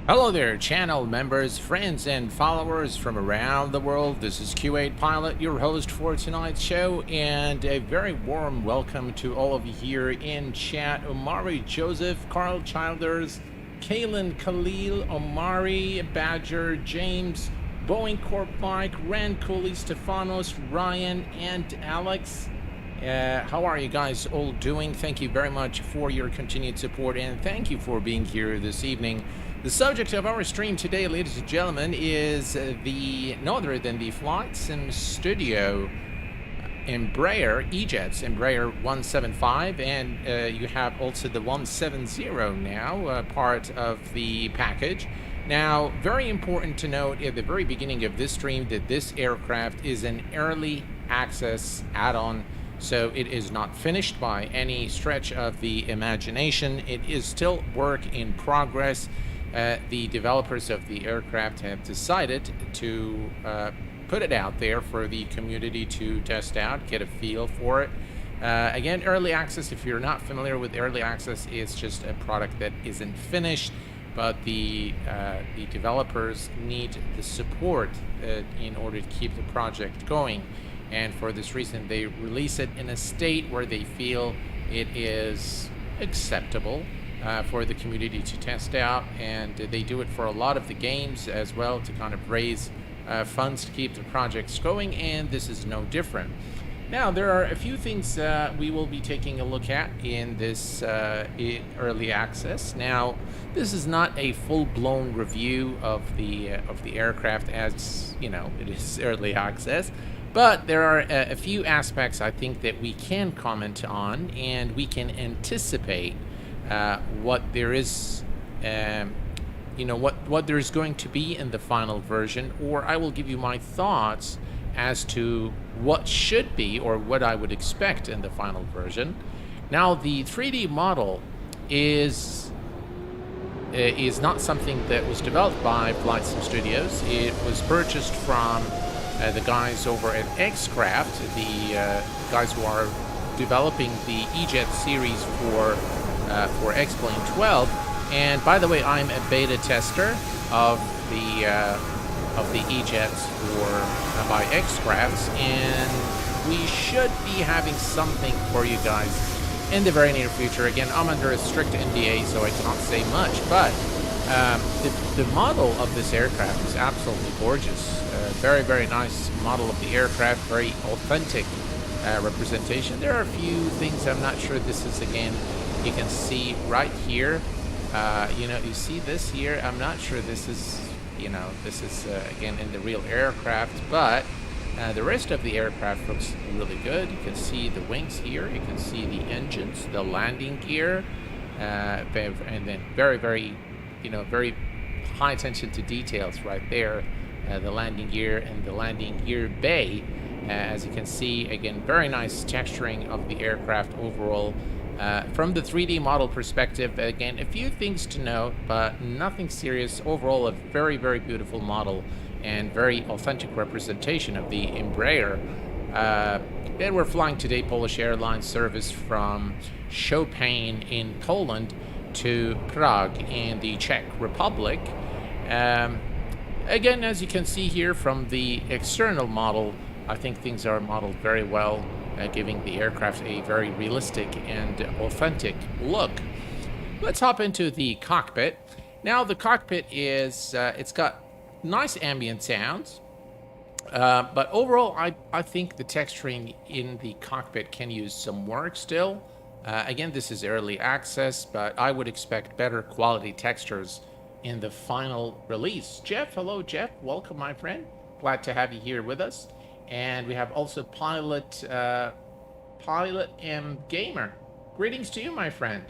Hello there, channel members, friends, and followers from around the world. This is Q8 Pilot, your host for tonight's show, and a very warm welcome to all of you here in chat. Omari Joseph, Carl Childers, Kaylin Khalil, Omari, Badger, James, Boeing Corp Mike, Rand Cooley, Stefanos, Ryan, and Alex. How are you guys all doing? Thank you very much for your continued support, and thank you for being here this evening. The subject of our stream today, ladies and gentlemen, is no other than the FlightSim Studio Embraer E-Jets, Embraer 175, and you have also the 170 now, part of the package. Now, very important to note at the very beginning of this stream that this aircraft is an early access add-on, so it is not finished by any stretch of the imagination. It is still work in progress. The developers of the aircraft have decided to put it out there for the community to test out, get a feel for it. Again, early access, if you're not familiar with early access, is just a product that isn't finished, but the developers need the support in order to keep the project going. And for this reason, they release it in a state where they feel it is acceptable for the community to test out, and they do it for a lot of the games as well to kind of raise funds to keep the projects going, and this is no different. Now, there are a few things we will be taking a look at in this early access. Now, this is not a full-blown review of the aircraft, as you know, it is early access. But there are a few aspects I think that we can comment on, and we can anticipate what there is, what there is going to be in the final version, or I will give you my thoughts as to what should be or what I would expect in the final version. Now, the 3D model is not something that was developed by FlightSim Studios. It was purchased from the guys over at Xcraft, the guys who are developing the E-Jet series for X-Plane 12. And by the way, I'm a beta tester of the E-Jets by Xcraft, and we should be having something for you guys in the very near future. Again, I'm under a strict NDA, so I cannot say much, but the model of this aircraft is absolutely gorgeous. Very, very nice model of the aircraft, very authentic representation. There are a few things I'm not sure this is, again, you can see right here. You see this here. I'm not sure this is, again, in the real aircraft, but the rest of the aircraft looks really good. You can see the wings here. You can see the engines, the landing gear, and then very, very, very high attention to details right there. The landing gear and the landing gear bay. As you can see, again, very nice texturing of the aircraft overall. From the 3D model perspective, again, a few things to note, but nothing serious. Overall, a very, very beautiful model and very authentic representation of the Embraer. And we're flying today Polish Airlines service from Chopin in Poland to Prague in the Czech Republic. Again, as you can see here from the external model, I think things are modeled very well, giving the aircraft a very realistic and authentic look. Let's hop into the cockpit. Now, the cockpit is, it's got nice ambient sounds, but overall, I think the texturing in the cockpit can use some work still. Again, this is early access, but I would expect better quality textures in the final release. Jeff, hello, Jeff. Welcome, my friend. Glad to have you here with us. And we have also Pilot M Gamer. Greetings to you, my friend.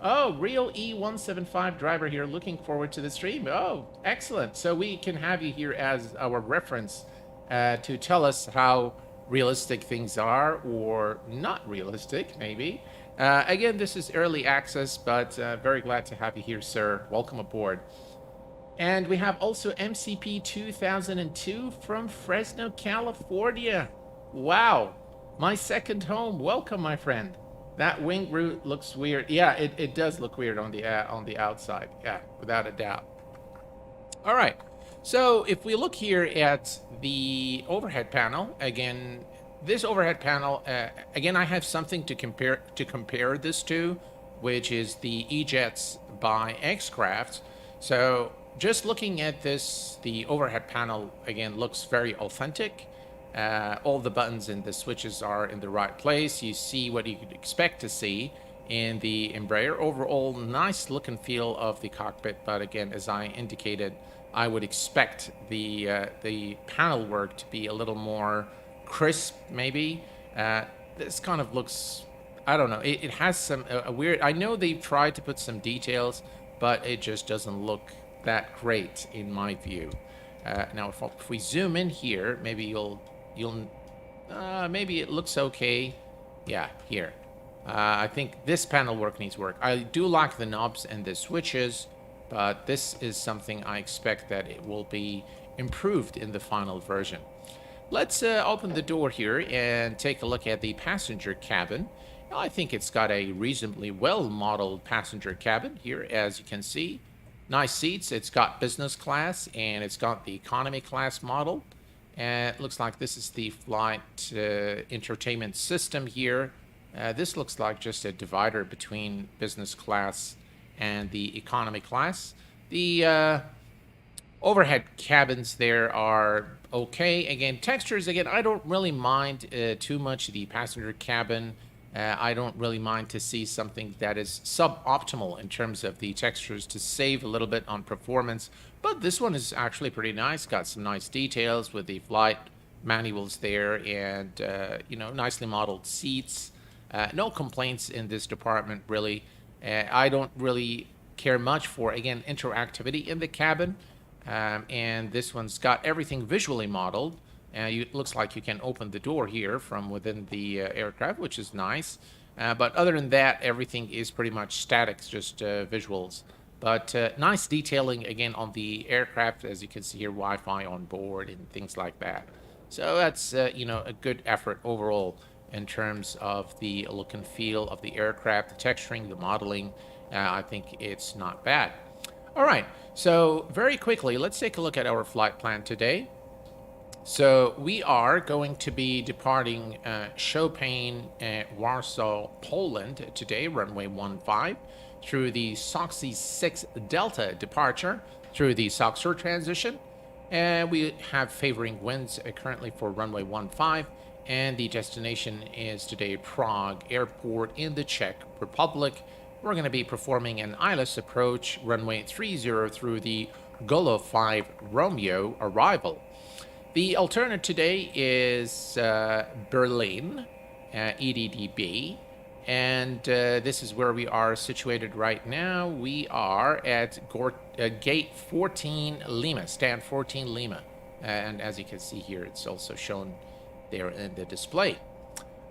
Oh, real E175 driver here. Looking forward to the stream. Oh, excellent. So we can have you here as our reference to tell us how realistic things are, or not realistic, maybe. Again, this is early access, but very glad to have you here, sir. Welcome aboard. And we have also MCP 2002 from Fresno, California. Wow, my second home. Welcome, my friend. That wing root looks weird. Yeah, it does look weird on the outside. Yeah, without a doubt. All right. So if we look here at the overhead panel, again, this overhead panel, again, I have something to compare this to, which is the E-Jets by X-Craft. So just looking at this, the overhead panel, again, looks very authentic. All the buttons and the switches are in the right place. You see what you could expect to see in the Embraer. Overall, nice look and feel of the cockpit, but again, as I indicated, I would expect the panel work to be a little more crisp, maybe. This kind of looks, I don't know. It has some a weird. I know they've tried to put some details, but it just doesn't look that great in my view. Now, if we zoom in here, maybe maybe it looks okay. Yeah, here. I think this panel work needs work. I do like the knobs and the switches, but this is something I expect that it will be improved in the final version. Let's open the door here and take a look at the passenger cabin. I think it's got a reasonably well-modeled passenger cabin here, as you can see. Nice seats. It's got business class, and it's got the economy class model. And it looks like this is the flight entertainment system here. This looks like just a divider between business class and the economy class. The overhead cabins there are okay. Again, textures, again, I don't really mind too much the passenger cabin. I don't really mind to see something that is suboptimal in terms of the textures to save a little bit on performance. But this one is actually pretty nice. Got some nice details with the flight manuals there and, nicely modeled seats. No complaints in this department, really. I don't really care much for, again, interactivity in the cabin. And this one's got everything visually modeled. It looks like you can open the door here from within the aircraft, which is nice. But other than that, everything is pretty much static, just visuals. But nice detailing, again, on the aircraft. As you can see here, Wi-Fi on board and things like that. So that's, a good effort overall in terms of the look and feel of the aircraft, the texturing, the modeling. I think it's not bad. All right, so very quickly, let's take a look at our flight plan today. So we are going to be departing Chopin, Warsaw, Poland today, runway 15, through the Soxy 6 Delta departure, through the Soxer transition. And we have favoring winds currently for runway 15, and the destination is today Prague Airport in the Czech Republic. We're going to be performing an ILS approach, runway 30 through the Golo 5 Romeo arrival. The alternate today is Berlin, EDDB, and this is where we are situated right now. We are at gate 14 Lima, stand 14 Lima, and as you can see here, it's also shown there in the display.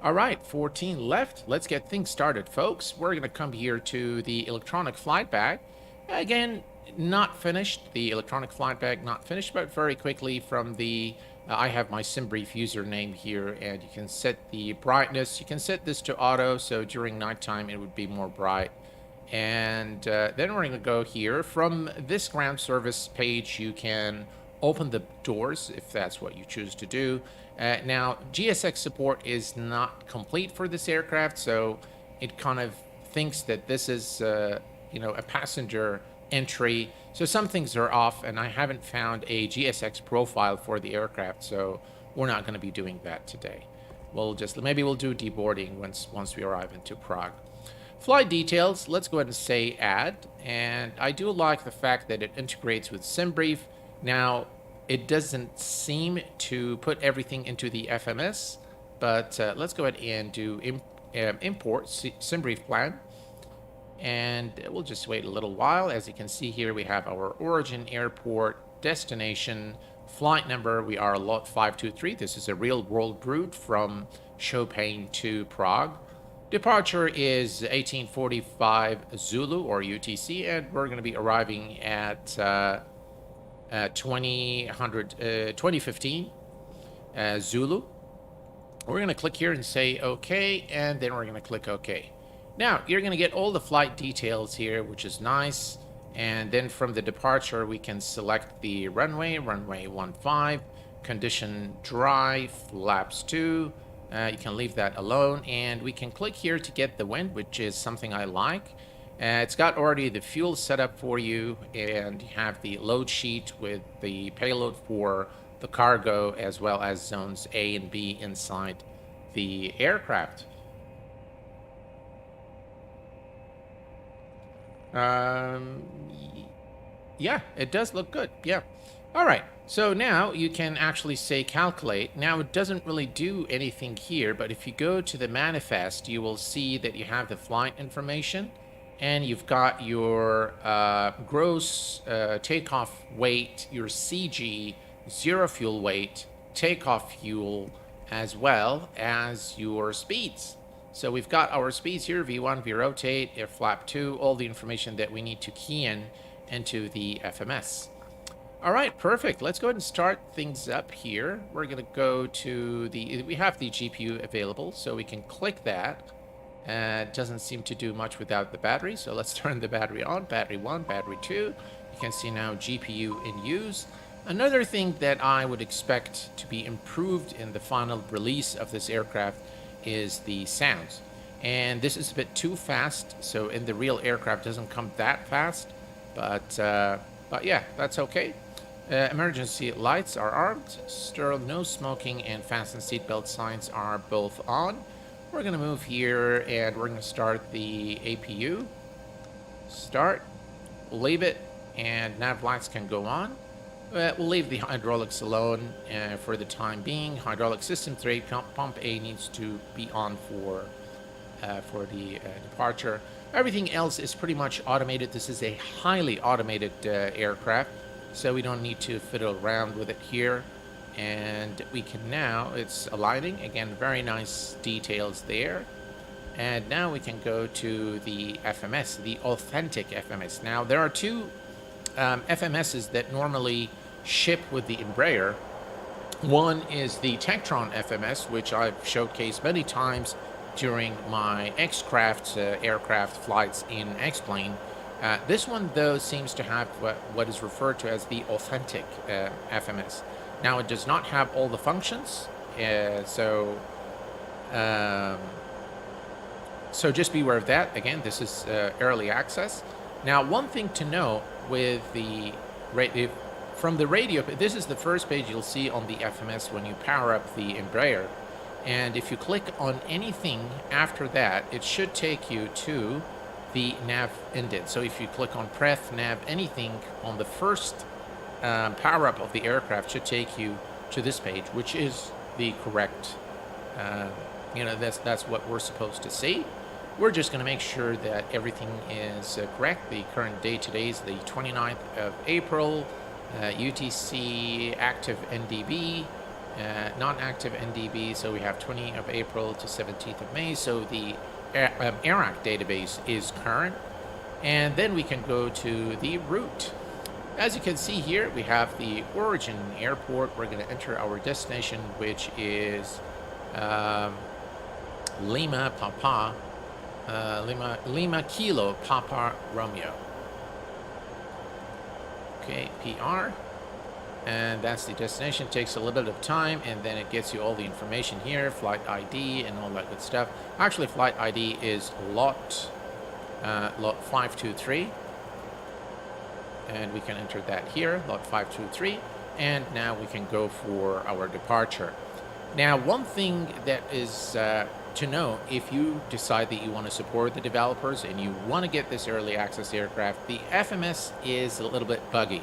All right, 14 left. Let's get things started, folks. We're going to come here to the electronic flight bag. Again, not finished. The electronic flight bag not finished, but very quickly from the I have my SimBrief username here, and you can set the brightness. You can set this to auto, so during nighttime it would be more bright. And then we're going to go here. From this ground service page, you can open the doors if that's what you choose to do. Now, GSX support is not complete for this aircraft, so it kind of thinks that this is, a passenger entry. So some things are off, and I haven't found a GSX profile for the aircraft, so we're not going to be doing that today. Maybe we'll do deboarding once we arrive into Prague. Flight details, let's go ahead and say add, and I do like the fact that it integrates with SimBrief. Now, it doesn't seem to put everything into the FMS, but let's go ahead and do import SimBrief plan. And we'll just wait a little while. As you can see here, we have our origin, airport, destination, flight number. We are lot 523. This is a real-world route from Chopin to Prague. Departure is 1845 Zulu or UTC, and we're going to be arriving at 2015 Zulu. We're going to click here and say OK, and then we're going to click OK. Now, you're going to get all the flight details here, which is nice. And then from the departure, we can select the runway 15, condition dry, flaps 2. You can leave that alone, and we can click here to get the wind, which is something I like. It's got already the fuel set up for you, and you have the load sheet with the payload for the cargo, as well as zones A and B inside the aircraft. Yeah, it does look good. Yeah. All right. So now you can actually say calculate. Now it doesn't really do anything here, but if you go to the manifest, you will see that you have the flight information, and you've got your gross takeoff weight, your CG, zero fuel weight, takeoff fuel, as well as your speeds. So we've got our speeds here, V1, V rotate, air flap 2, all the information that we need to key in into the FMS. All right, perfect. Let's go ahead and start things up here. We're going to go to we have the GPU available, so we can click that. It doesn't seem to do much without the battery, so let's turn the battery on. Battery 1, battery 2. You can see now GPU in use. Another thing that I would expect to be improved in the final release of this aircraft is the sounds. And this is a bit too fast, so in the real aircraft it doesn't come that fast. But yeah, that's okay. Emergency lights are armed. Still no smoking, and fasten seatbelt signs are both on. We're going to move here, and we're going to start the APU. Start. We'll leave it, and nav lights can go on. We'll leave the hydraulics alone for the time being. Hydraulic system 3, pump A needs to be on for the departure. Everything else is pretty much automated. This is a highly automated aircraft, so we don't need to fiddle around with it here. And we can now, it's aligning. Again, very nice details there. And now we can go to the FMS, the authentic FMS. Now, there are two FMSs that normally ship with the Embraer. One is the Tektron FMS, which I've showcased many times during my X-Craft aircraft flights in X-Plane. This one, though, seems to have what is referred to as the authentic FMS. Now, it does not have all the functions, so just be aware of that. Again, this is early access. Now, one thing to know with from the radio, this is the first page you'll see on the FMS when you power up the Embraer. And if you click on anything after that, it should take you to the nav indent. So if you click on pref, nav, anything on the first power up of the aircraft should take you to this page, which is the correct, that's what we're supposed to see. We're just going to make sure that everything is correct. The current date today is the 29th of April, UTC active NDB. Non-active NDB, so we have 20th of April to 17th of May, so the ARAC database is current. And then we can go to the route. As you can see here, we have the origin airport. We're going to enter our destination, which is Lima Kilo Papa Romeo. Okay, PR. And that's the destination. It takes a little bit of time, and then it gets you all the information here, flight ID and all that good stuff. Actually, flight ID is lot 523, and we can enter that here, lot 523, and now we can go for our departure. Now, one thing that is to know, if you decide that you want to support the developers and you want to get this early access aircraft, the FMS is a little bit buggy.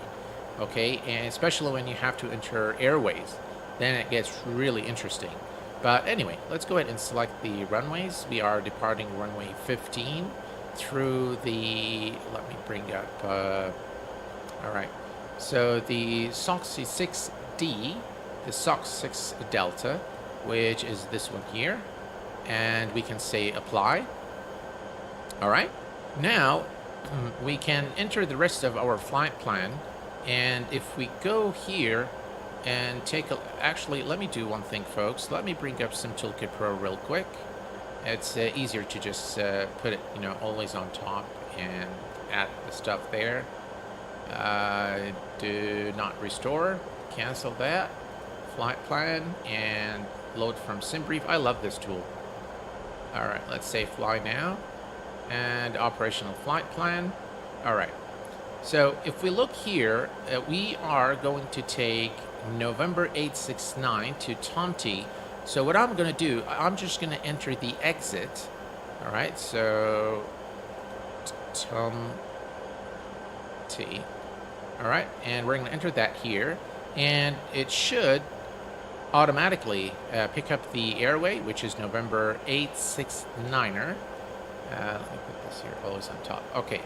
Okay, and especially when you have to enter airways, then it gets really interesting. But anyway, let's go ahead and select the runways. We are departing runway 15 through the, let me bring up, all right. So the SOX 6D, the SOX 6 Delta, which is this one here, and we can say apply. All right, now we can enter the rest of our flight plan. And if we go here and actually, let me do one thing, folks. Let me bring up Sim Toolkit Pro real quick. It's easier to just put it, always on top and add the stuff there. Do not restore. Cancel that. Flight plan and load from SimBrief. I love this tool. All right, let's say fly now. And operational flight plan. All right. So if we look here, we are going to take November 869 to Tonti. So what I'm going to do, I'm just going to enter the exit. All right, so Tonti. All right, and we're going to enter that here. And it should automatically pick up the airway, which is November 869er. Let me put this here, always on top. Okay,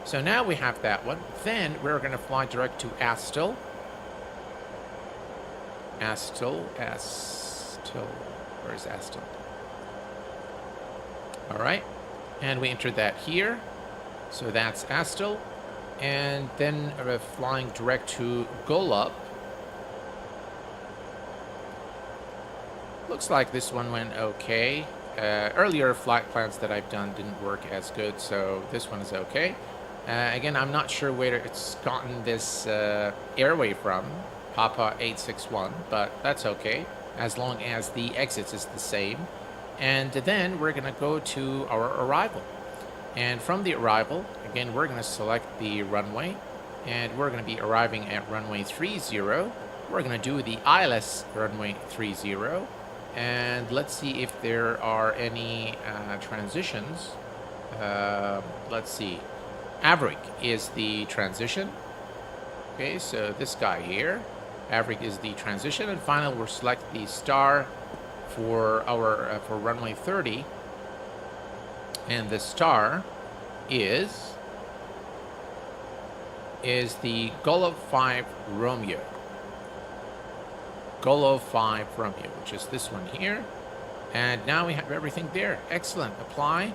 so now we have that one. Then we're going to fly direct to Astil. Astil. Where is Astil? All right, and we entered that here. So that's Astil. And then we're flying direct to Golub. Looks like this one went okay. Earlier flight plans that I've done didn't work as good, so this one is okay. Again, I'm not sure where it's gotten this airway from, Papa 861, but that's okay, as long as the exit is the same. And then we're going to go to our arrival. And from the arrival, again, we're going to select the runway, and we're going to be arriving at runway 30. We're going to do the ILS runway 30. And let's see if there are any transitions. Let's see. Averick is the transition. Okay, so this guy here. Averick is the transition. And finally, we'll select the star for our for runway 30. And the star is the Golub 5 Romeo. Golub 5 Romeo, which is this one here. And now we have everything there. Excellent. Apply.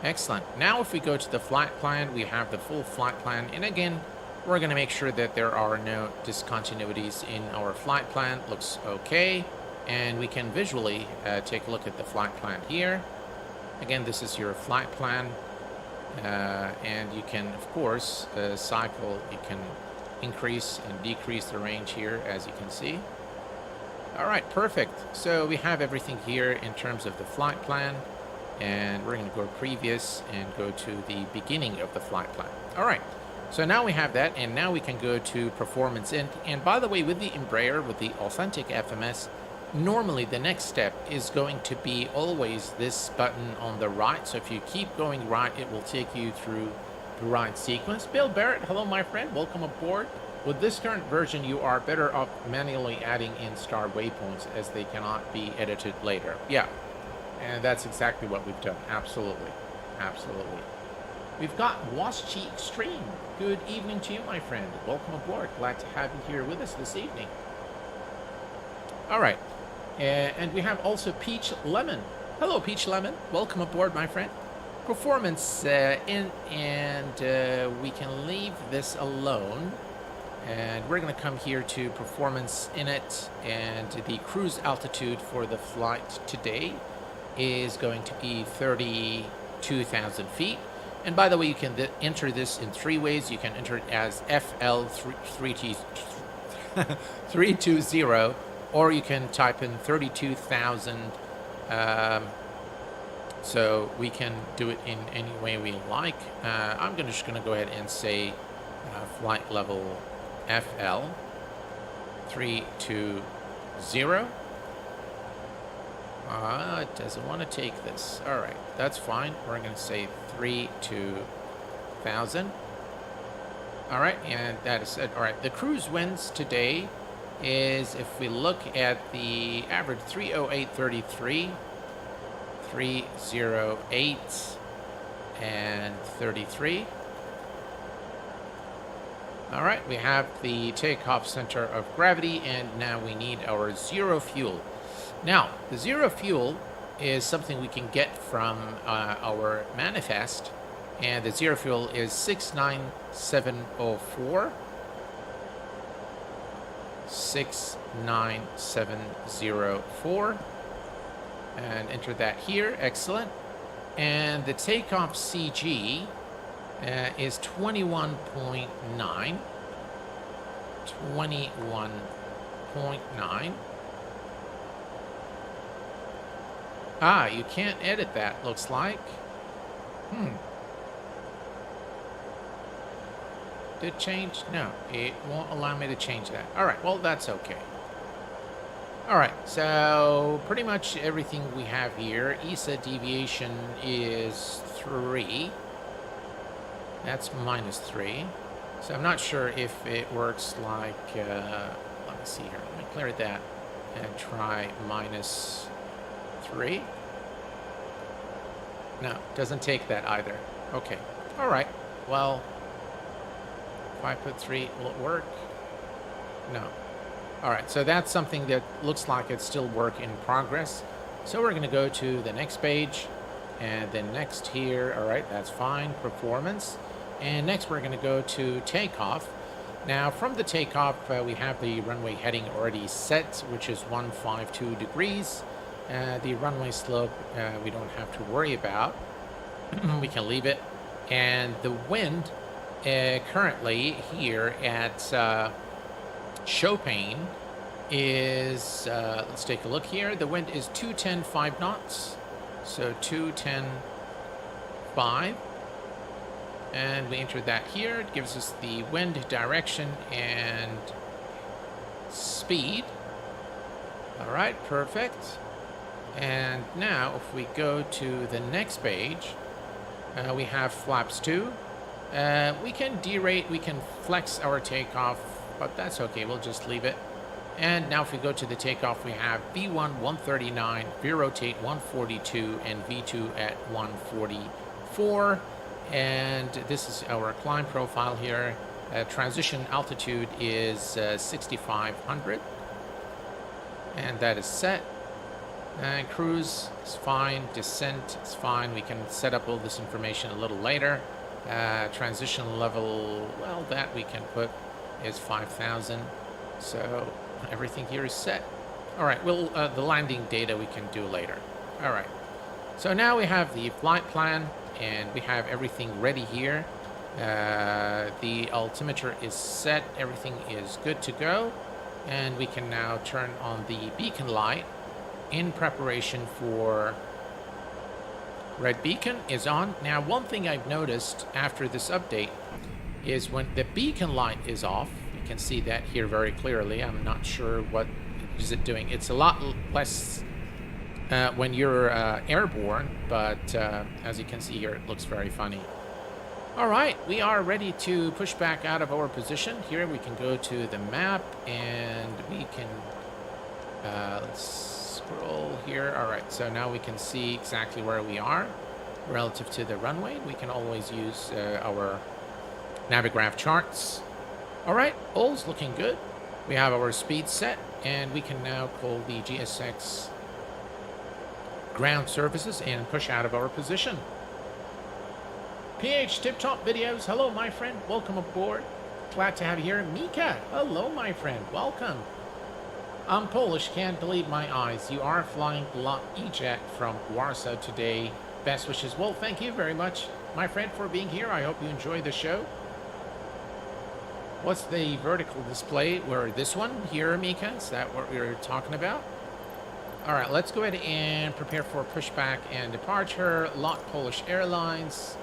Excellent. Now if we go to the flight plan, we have the full flight plan. And again, we're going to make sure that there are no discontinuities in our flight plan. Looks okay. And we can visually take a look at the flight plan here. Again, this is your flight plan. And you can, of course, cycle. You can increase and decrease the range here, as you can see. All right, perfect. So we have everything here in terms of the flight plan, and we're going to go previous and go to the beginning of the flight plan. All right, so now we have that, and now we can go to performance. And by the way, with the Embraer, with the authentic FMS, normally the next step is going to be always this button on the right. So if you keep going right, it will take you through the right sequence. Bill Barrett, hello, my friend. Welcome aboard. With this current version, you are better off manually adding in star waypoints as they cannot be edited later. Yeah, and that's exactly what we've done. Absolutely. Absolutely. We've got Waschi Extreme. Good evening to you, my friend. Welcome aboard. Glad to have you here with us this evening. All right. And we have also Peach Lemon. Hello, Peach Lemon. Welcome aboard, my friend. Performance we can leave this alone. And we're going to come here to performance in it, and the cruise altitude for the flight today is going to be 32,000 feet. And by the way, you can enter this in three ways. You can enter it as FL320, or you can type in 32,000. So we can do it in any way we like. I'm just going to go ahead and say flight level FL 320. It doesn't want to take this. All right, that's fine. We're going to say 32,000. All right, and that is it. All right, the cruise winds today is, if we look at the average, 308.33, 308 and 33. All right, we have the takeoff center of gravity, and now we need our zero fuel. Now, the zero fuel is something we can get from our manifest, and the zero fuel is 69704. 69704. And enter that here. Excellent. And the takeoff CG is 21.9. 21.9. Ah, you can't edit that, looks like. Did it change? No, it won't allow me to change that. All right, well, that's okay. All right, so pretty much everything we have here. ESA deviation is 3. That's -3. So I'm not sure if it works like, let me see here. Let me clear that and try -3. No, doesn't take that either. Okay, all right. Well, if I put 3, will it work? No. All right, so that's something that looks like it's still work in progress. So we're going to go to the next page, and then next here. All right, that's fine. Performance. And next we're going to go to takeoff. Now from the takeoff, we have the runway heading already set, which is 152 degrees. The runway slope, we don't have to worry about. We can leave it. And the wind currently here at Chopin is, let's take a look here. The wind is 210.5 knots. So 210.5. And we enter that here. It gives us the wind direction and speed. All right, perfect. And now if we go to the next page, we have flaps 2. We can derate, we can flex our takeoff, but that's okay, we'll just leave it. And now if we go to the takeoff, we have V1 139, V-rotate 142, and V2 at 144. And this is our climb profile here. Transition altitude is 6,500. And that is set. And cruise is fine. Descent is fine. We can set up all this information a little later. Transition level, well, that we can put is 5,000. So everything here is set. All right, well, the landing data we can do later. All right. So now we have the flight plan, and we have everything ready here. The altimeter is set. Everything is good to go. And we can now turn on the beacon light in preparation for red beacon is on. Now, one thing I've noticed after this update is when the beacon light is off, you can see that here very clearly. I'm not sure what is it doing. It's a lot less when you're airborne, but as you can see here, it looks very funny. All right, we are ready to push back out of our position. Here we can go to the map, and we can, let's scroll here. All right, so now we can see exactly where we are relative to the runway. We can always use our Navigraph charts. All right, all's looking good. We have our speed set, and we can now call the GSX ground services and push out of our position. PH Tip Top Videos, hello my friend, welcome aboard. Glad to have you here. Mika, hello my friend, welcome. I'm Polish, can't believe my eyes. You are flying Lot E-Jet from Warsaw today. Best wishes. Well, thank you very much, my friend, for being here. I hope you enjoy the show. What's the vertical display? Where this one here, Mika? Is that what we were talking about? All right, let's go ahead and prepare for pushback and departure. Lot Polish Airlines,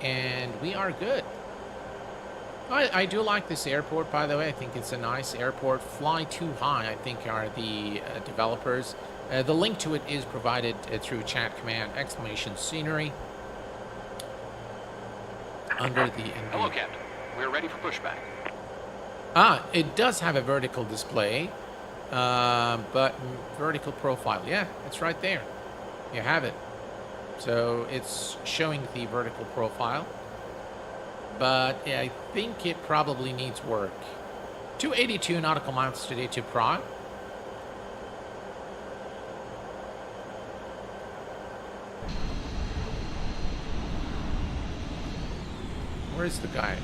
and we are good. I do like this airport, by the way. I think it's a nice airport. Fly Too High, I think, are the developers. The link to it is provided through chat command !scenery under the NB. Hello, Captain. We're ready for pushback. Ah, it does have a vertical display, but vertical profile. Yeah, it's right there. You have it. So it's showing the vertical profile, but I think it probably needs work. 282 nautical miles today to Prague. Where's the guy?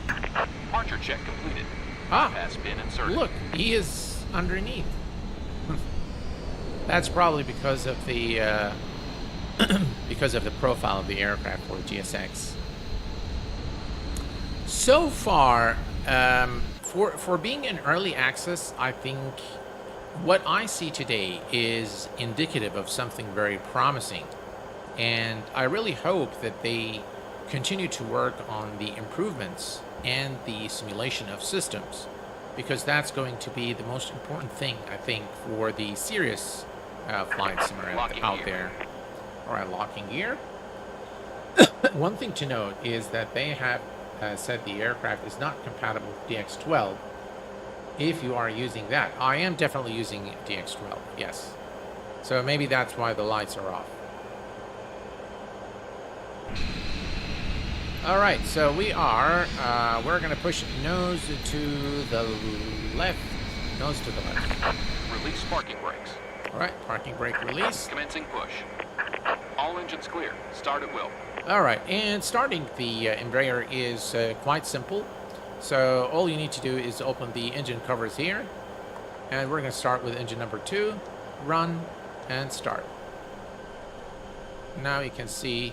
Departure check completed. Ah, Has been inserted. look, he is underneath. That's probably because of the because of the profile of the aircraft for GSX. so far, for being in early access, I think what I see today is indicative of something very promising. And I really hope that they continue to work on the improvements and the simulation of systems, because that's going to be the most important thing, I think, for the serious flight simulator out there. All right, locking gear. One thing to note is that they have said the aircraft is not compatible with DX12. If you are using that, I am definitely using DX12, yes. So maybe that's why the lights are off. All right, so we're going to push nose to the left, nose to the left. Release parking brakes. All right, parking brake release. Commencing push. All engines clear. Start at will. All right, and starting the Embraer is quite simple. So all you need to do is open the engine covers here, and we're going to start with engine number 2, run, and start. Now you can see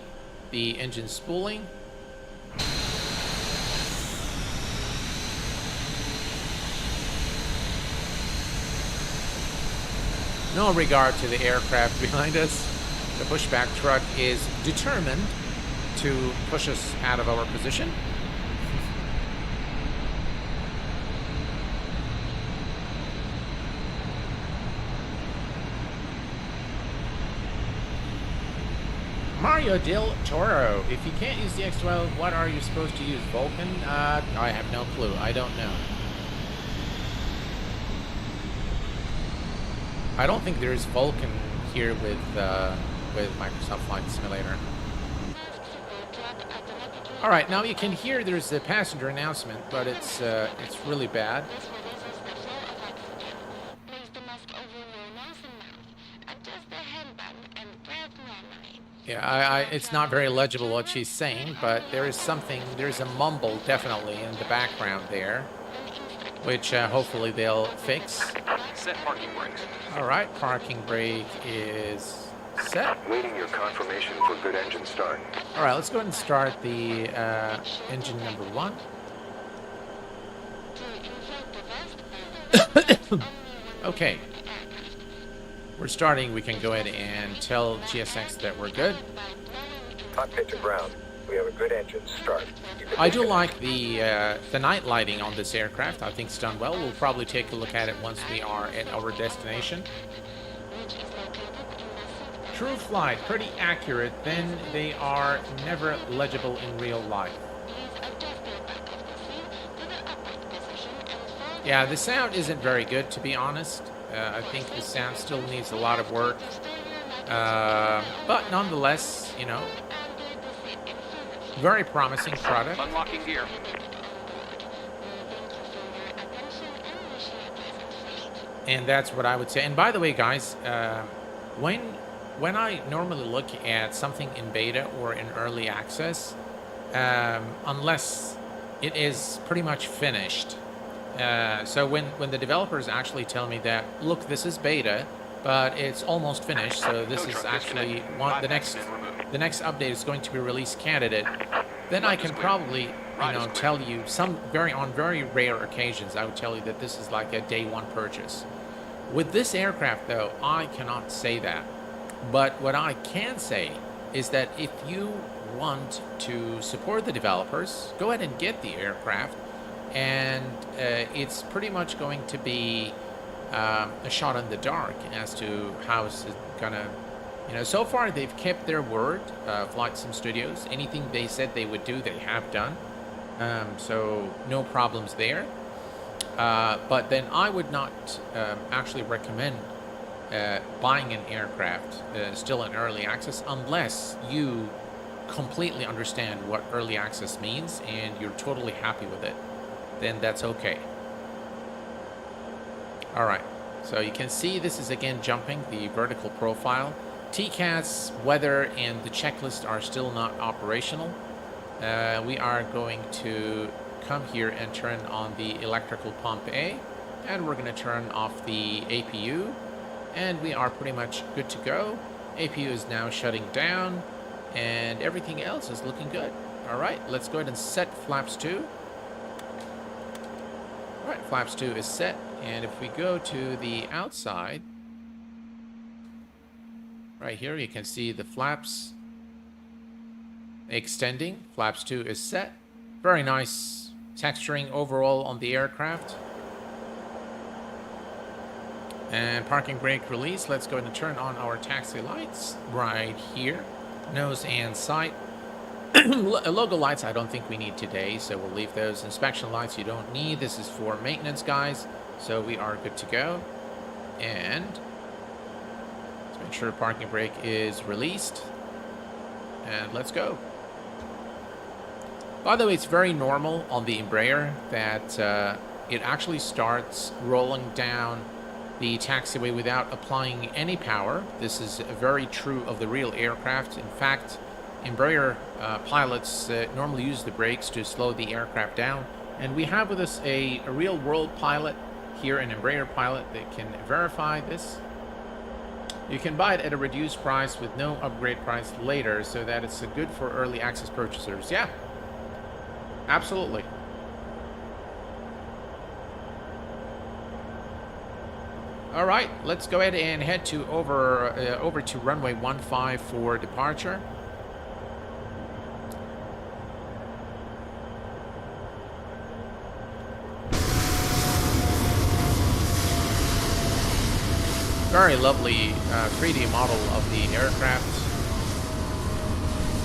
the engine spooling. No regard to the aircraft behind us. The pushback truck is determined to push us out of our position. Mario Del Toro, if you can't use the X12, what are you supposed to use? Vulcan? I have no clue. I don't know. I don't think there's Vulcan here with Microsoft Flight Simulator. All right, now you can hear there's a passenger announcement, but it's really bad. Yeah, it's not very legible what she's saying, but there's a mumble definitely in the background there, which hopefully they'll fix. Set parking brakes. All right, parking brake is set. Waiting your confirmation for good engine start. All right, let's go ahead and start the engine number 1. Okay. We're starting. We can go ahead and tell GSX that we're good. Cockpit to ground. We have a good engine start. I do like the night lighting on this aircraft. I think it's done well. We'll probably take a look at it once we are at our destination. True flight, pretty accurate. Then they are never legible in real life. Yeah, the sound isn't very good, to be honest. I think the sound still needs a lot of work. But nonetheless, you know, very promising product. Unlocking gear. And that's what I would say. And by the way, guys, when I normally look at something in beta or in early access, unless it is pretty much finished. So when the developers actually tell me that, look, this is beta, but it's almost finished, so this is actually the next update is going to be release candidate, then I can probably tell you on very rare occasions I would tell you that this is like a day 1 purchase. With this aircraft though, I cannot say that. But what I can say is that if you want to support the developers, go ahead and get the aircraft. And it's pretty much going to be a shot in the dark as to how it's gonna, so far they've kept their word. FlightSim Studios, anything they said they would do, they have done. So no problems there. But then I would not actually recommend buying an aircraft still in early access unless you completely understand what early access means and you're totally happy with it. Then that's okay. All right, so you can see this is again jumping the vertical profile. TCAS, weather, and the checklist are still not operational. We are going to come here and turn on the electrical pump A, and we're going to turn off the APU, and we are pretty much good to go. APU is now shutting down, and everything else is looking good. All right, let's go ahead and set flaps 2. Flaps 2 is set. And if we go to the outside, right here, you can see the flaps extending. Flaps 2 is set. Very nice texturing overall on the aircraft. And parking brake release. Let's go ahead and turn on our taxi lights right here. Nose and sight. Logo lights I don't think we need today, so we'll leave those. Inspection lights you don't need. This is for maintenance, guys. So we are good to go. And let's make sure parking brake is released. And let's go. By the way, it's very normal on the Embraer that it actually starts rolling down the taxiway without applying any power. This is very true of the real aircraft. In fact, Embraer pilots normally use the brakes to slow the aircraft down. And we have with us a real-world pilot here, an Embraer pilot, that can verify this. You can buy it at a reduced price with no upgrade price later, so that it's good for early access purchasers. Yeah, absolutely. All right, let's go ahead and head to over to runway 15 for departure. Very lovely 3D model of the aircraft.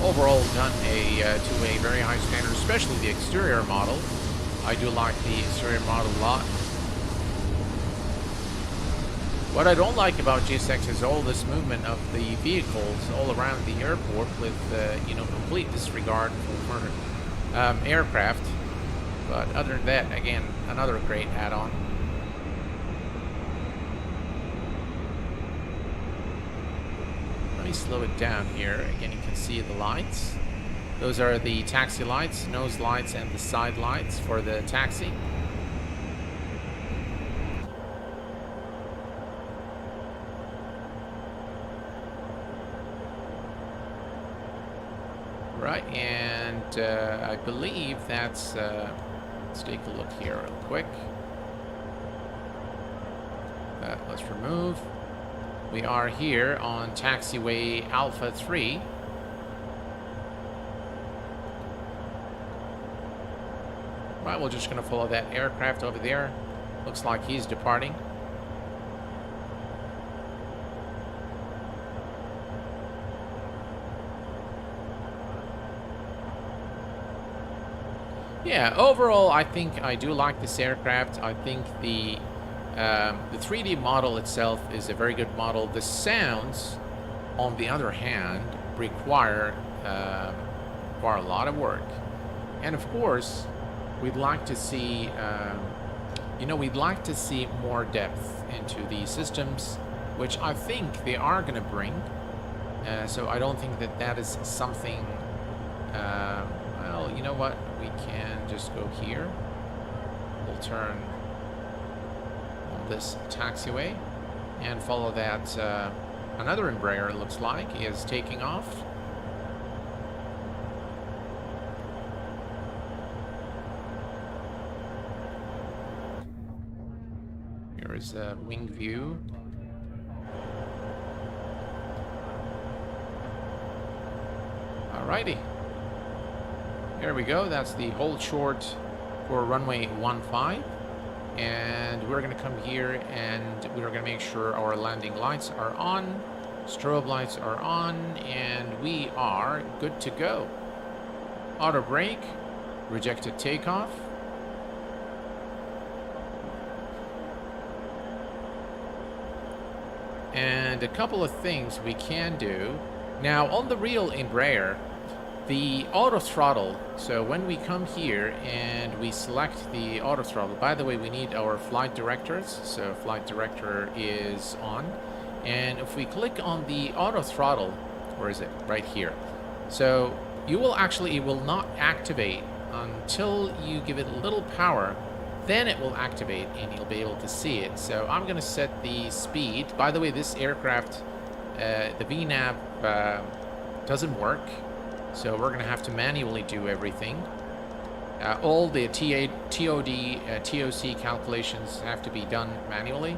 Overall done to a very high standard, especially the exterior model. I do like the exterior model a lot. What I don't like about GSX is all this movement of the vehicles all around the airport with, you know, complete disregard for aircraft. But other than that, again, another great add-on. Let me slow it down here. Again, you can see the lights. Those are the taxi lights, nose lights, and the side lights for the taxi. Right, and I believe that's, let's take a look here real quick. Let's remove. We are here on taxiway Alpha 3. Right, we're just going to follow that aircraft over there. Looks like he's departing. Yeah, overall, I think I do like this aircraft. I think the 3D model itself is a very good model. The sounds, on the other hand, require a lot of work. And of course, we'd like to see, we'd like to see more depth into the systems, which I think they are going to bring. So I don't think that that is something. Well, you know what? We can just go here. We'll turn on this taxiway and follow that. Another Embraer, it looks like, is taking off. Here is a wing view. Alrighty. There we go. That's the hold short for runway 15. And we're going to come here and we're going to make sure our landing lights are on, strobe lights are on, and we are good to go. Auto brake, rejected takeoff. And a couple of things we can do. Now, on the real Embraer, the auto throttle, so when we come here and we select the auto throttle, by the way, we need our flight directors, so flight director is on. And if we click on the auto throttle, where is it? Right here. So you will actually, it will not activate until you give it a little power, then it will activate and you'll be able to see it. So I'm going to set the speed. By the way, this aircraft, the VNAV doesn't work. So we're going to have to manually do everything. All the TOD, TOC calculations have to be done manually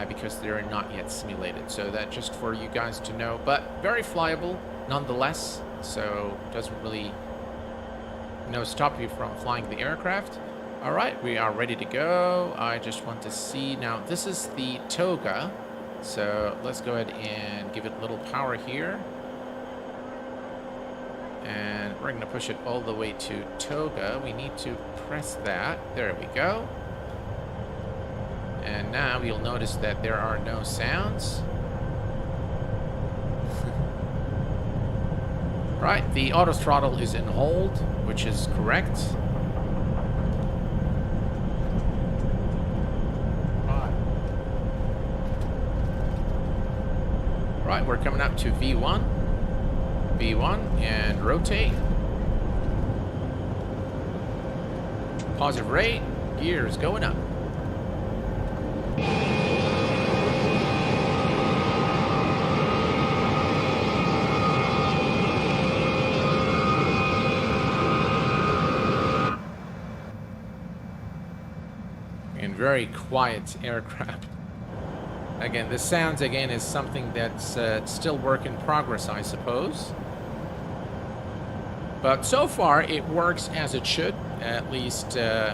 because they're not yet simulated. So that just for you guys to know, but very flyable nonetheless. So doesn't really stop you from flying the aircraft. All right, we are ready to go. I just want to see now. This is the Toga, so let's go ahead and give it a little power here. And we're going to push it all the way to Toga. We need to press that. There we go. And now you'll notice that there are no sounds. Right, the auto throttle is in hold, which is correct. Right, we're coming up to V1. V1 and rotate. Positive rate, gears going up. And very quiet aircraft. Again, the sounds again is something that's still work in progress, I suppose. But so far, it works as it should. At least the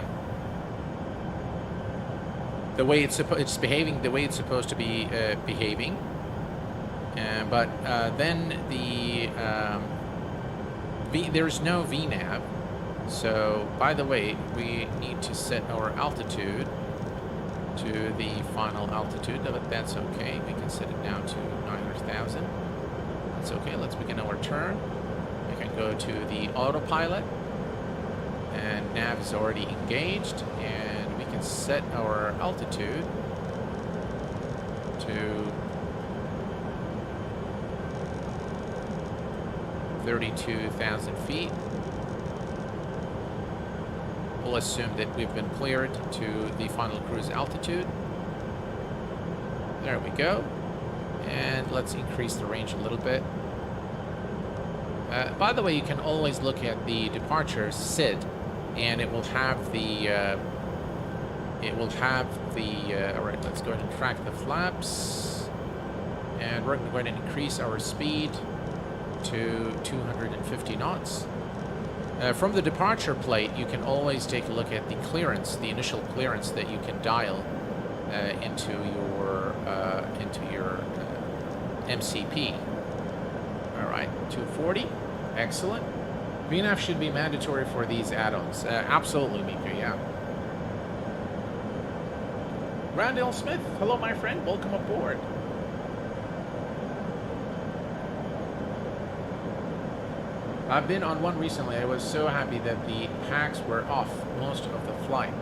way it's behaving the way it's supposed to be behaving. But then there's no VNAV. So, by the way, we need to set our altitude to the final altitude, but that's okay. We can set it down to 900,000. That's okay. Let's begin our turn. We can go to the autopilot, and nav is already engaged, and we can set our altitude to 32,000 feet. We'll assume that we've been cleared to the final cruise altitude. There we go. And let's increase the range a little bit. By the way, you can always look at the departure SID, and it will have the all right, let's go ahead and track the flaps, and we're going to go ahead and increase our speed to 250 knots. From the departure plate, you can always take a look at the clearance, the initial clearance that you can dial into your MCP. All right, 240, excellent. VNAV should be mandatory for these add-ons. Absolutely, Mika, yeah. Randall Smith, hello, my friend. Welcome aboard. I've been on one recently. I was so happy that the packs were off most of the flight.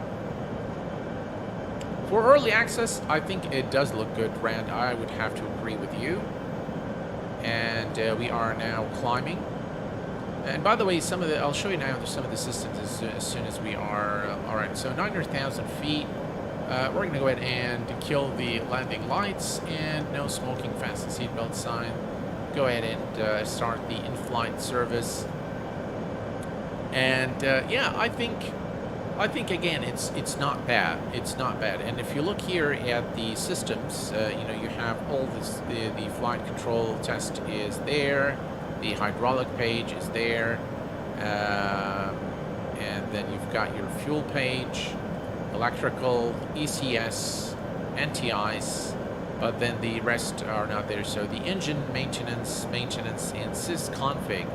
For early access, I think it does look good, Rand. I would have to agree with you. And we are now climbing. And by the way, I'll show you now some of the systems as soon as we are. All right, so 900,000 feet. We're going to go ahead and kill the landing lights and no smoking, fasten seatbelt sign. Go ahead and start the in-flight service. And yeah, I think again it's not bad. It's not bad. And if you look here at the systems, you have all this. The flight control test is there. The hydraulic page is there, and then you've got your fuel page, electrical, ECS, anti-ice, but then the rest are not there. So the engine maintenance, and sysconfig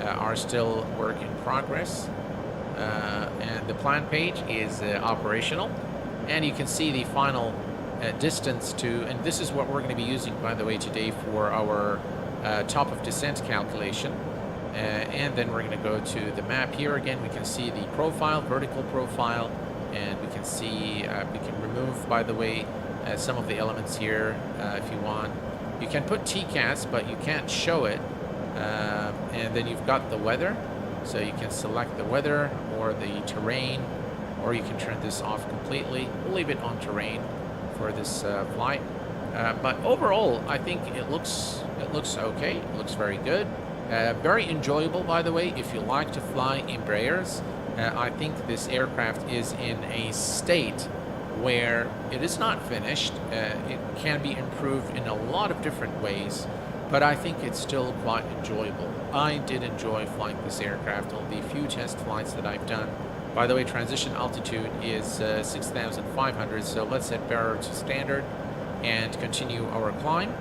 are still work in progress, and the plan page is operational, and you can see the final distance to, and this is what we're going to be using, by the way, today for our top of descent calculation. And then we're going to go to the map here. Again, we can see the profile, vertical profile, and we can see, we can remove, by the way, some of the elements here if you want. You can put TCAS, but you can't show it. And then you've got the weather, so you can select the weather or the terrain, or you can turn this off completely. We'll leave it on terrain for this flight. But overall, I think it looks okay. It looks very good. Very enjoyable, by the way, if you like to fly Embraers. I think this aircraft is in a state where it is not finished. It can be improved in a lot of different ways, but I think it's still quite enjoyable. I did enjoy flying this aircraft on the few test flights that I've done. By the way, transition altitude is 6,500, so let's set bearer to standard and continue our climb.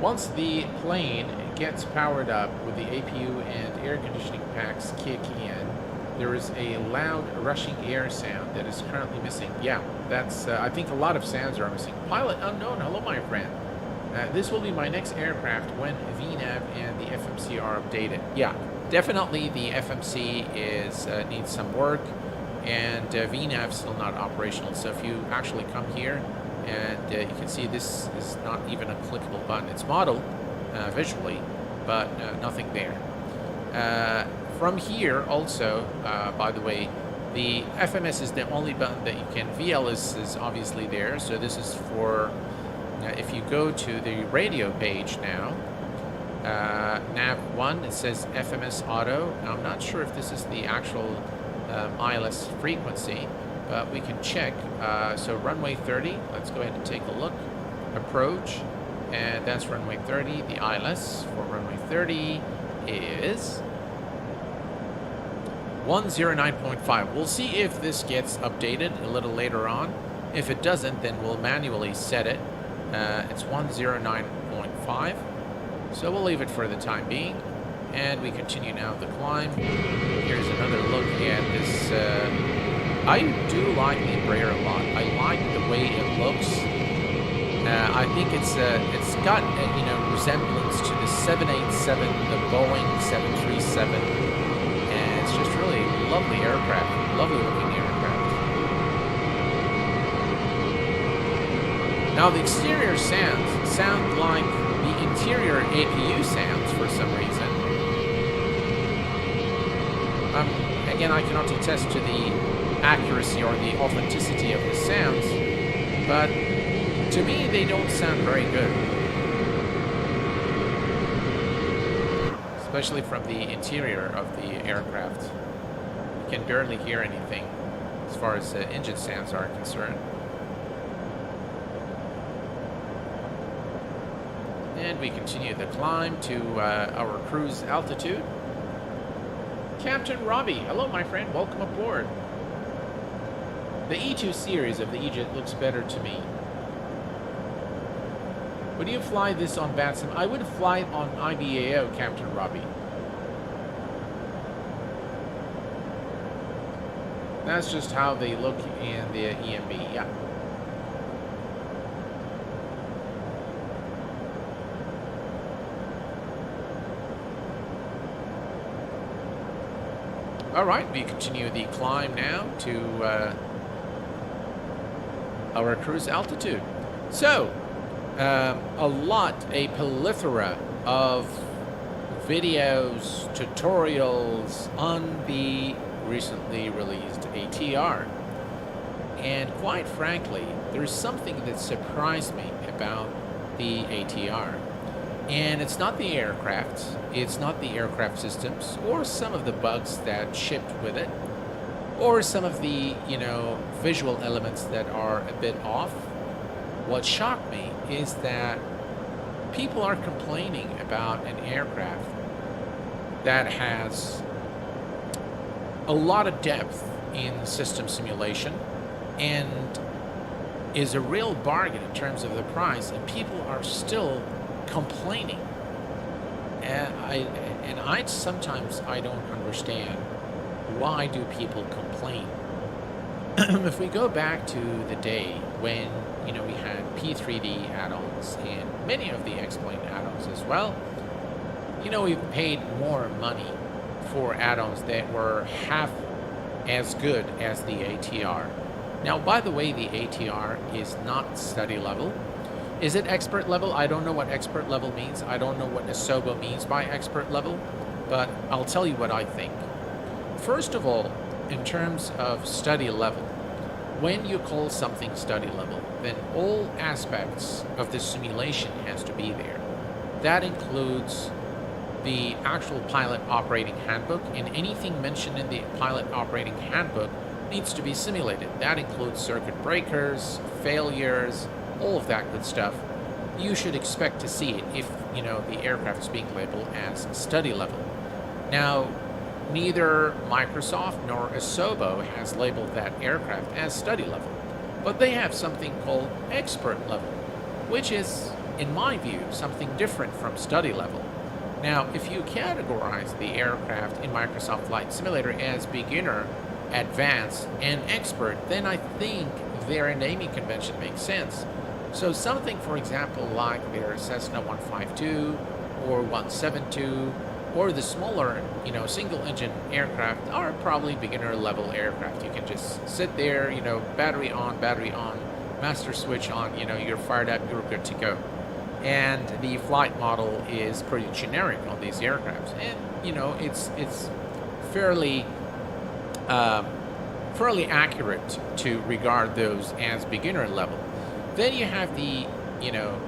Once the plane gets powered up with the APU and air conditioning packs kick in, there is a loud rushing air sound that is currently missing. Yeah, that's, I think a lot of sounds are missing. Pilot unknown, hello my friend. This will be my next aircraft when VNAV and the FMC are updated. Yeah, definitely the FMC needs some work, and VNAV still not operational. So if you actually come here, and you can see this is not even a clickable button. It's modeled visually, but nothing there. From here also, by the way, the FMS is the only button that you can, VL is obviously there, so this is for, if you go to the radio page now, nav 1, it says FMS auto. Now, I'm not sure if this is the actual ILS frequency, but we can check. So runway 30, let's go ahead and take a look. Approach, and that's runway 30. The ILS for runway 30 is 109.5. We'll see if this gets updated a little later on. If it doesn't, then we'll manually set it. It's 109.5. So we'll leave it for the time being. And we continue now the climb. Here's another look at this. I do like the Embraer a lot. I like the way it looks. I think it's got resemblance to the 787, the Boeing 737, and it's just really a lovely aircraft, lovely looking aircraft. Now the exterior sounds sound like the interior APU sounds for some reason. Again, I cannot attest to the accuracy or the authenticity of the sounds, but to me they don't sound very good, especially from the interior of the aircraft. You can barely hear anything as far as engine sounds are concerned. And we continue the climb to our cruise altitude. Captain Robbie, hello my friend, welcome aboard. The E2 series of the E-Jet looks better to me. Would you fly this on BATSIM? I would fly it on IBAO, Captain Robbie. That's just how they look in the EMB, yeah. All right, we continue the climb now to our cruise altitude. So, a plethora of videos, tutorials on the recently released ATR. And quite frankly, there's something that surprised me about the ATR. And it's not the aircraft, it's not the aircraft systems, or some of the bugs that shipped with it, or some of the, visual elements that are a bit off. What shocked me is that people are complaining about an aircraft that has a lot of depth in system simulation and is a real bargain in terms of the price, and people are still complaining. And I sometimes don't understand, why do people complain? If we go back to the day when we had P3D add-ons and many of the X-Plane add-ons as well, we paid more money for add-ons that were half as good as the ATR. Now, by the way, the ATR is not study level. Is it expert level? I don't know what expert level means. I don't know what Asobo means by expert level, but I'll tell you what I think. First of all, in terms of study level, when you call something study level, then all aspects of the simulation has to be there. That includes the actual pilot operating handbook, and anything mentioned in the pilot operating handbook needs to be simulated. That includes circuit breakers, failures, all of that good stuff. You should expect to see it if, you know, the aircraft is being labeled as study level. Now, neither Microsoft nor Asobo has labeled that aircraft as study level, but they have something called expert level, which is, in my view, something different from study level. Now, if you categorize the aircraft in Microsoft Flight Simulator as beginner, advanced, and expert, then I think their naming convention makes sense. So something, for example, like their Cessna 152 or 172, or the smaller, you know, single-engine aircraft are probably beginner-level aircraft. You can just sit there, you know, battery on, master switch on, you know, you're fired up, you're good to go. And the flight model is pretty generic on these aircrafts, and you know, it's fairly accurate to regard those as beginner level. Then you have the, you know,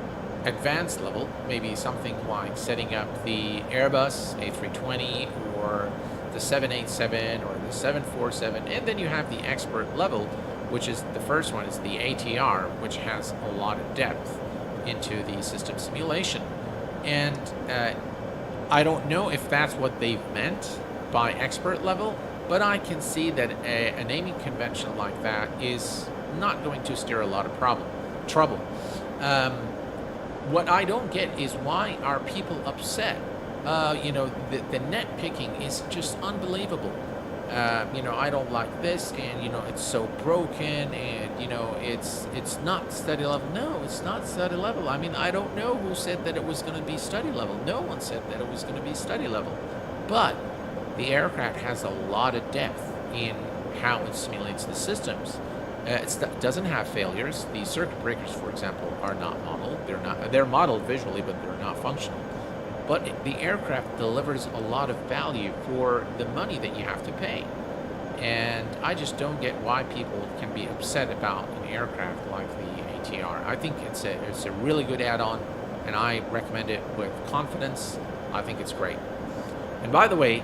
advanced level, maybe something like setting up the Airbus A320 or the 787 or the 747, and then you have the expert level, which is the first one, is the ATR, which has a lot of depth into the system simulation. And I don't know if that's what they've meant by expert level, but I can see that a naming convention like that is not going to steer a lot of trouble. What I don't get is, why are people upset? You know, the nitpicking is just unbelievable. You know, I don't like this, and you know, it's so broken, and you know, it's not study level. No, it's not study level. I mean, I don't know who said that it was going to be study level. No one said that it was going to be study level. But the aircraft has a lot of depth in how it simulates the systems. It doesn't have failures. The circuit breakers, for example, are not modeled. They're modeled visually, but they're not functional. But the aircraft delivers a lot of value for the money that you have to pay. And I just don't get why people can be upset about an aircraft like the ATR. I think it's a really good add-on, and I recommend it with confidence. I think it's great. And by the way,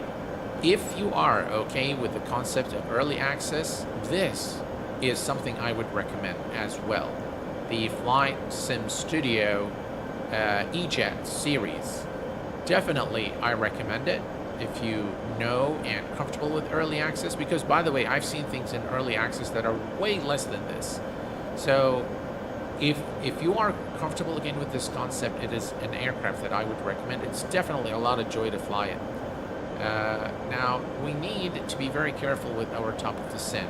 if you are okay with the concept of early access, this is something I would recommend as well. The FlightSim Studio E-Jets series. Definitely, I recommend it if you know and comfortable with early access, because, by the way, I've seen things in early access that are way less than this. So if you are comfortable again with this concept, it is an aircraft that I would recommend. It's definitely a lot of joy to fly it. Now, we need to be very careful with our top of descent.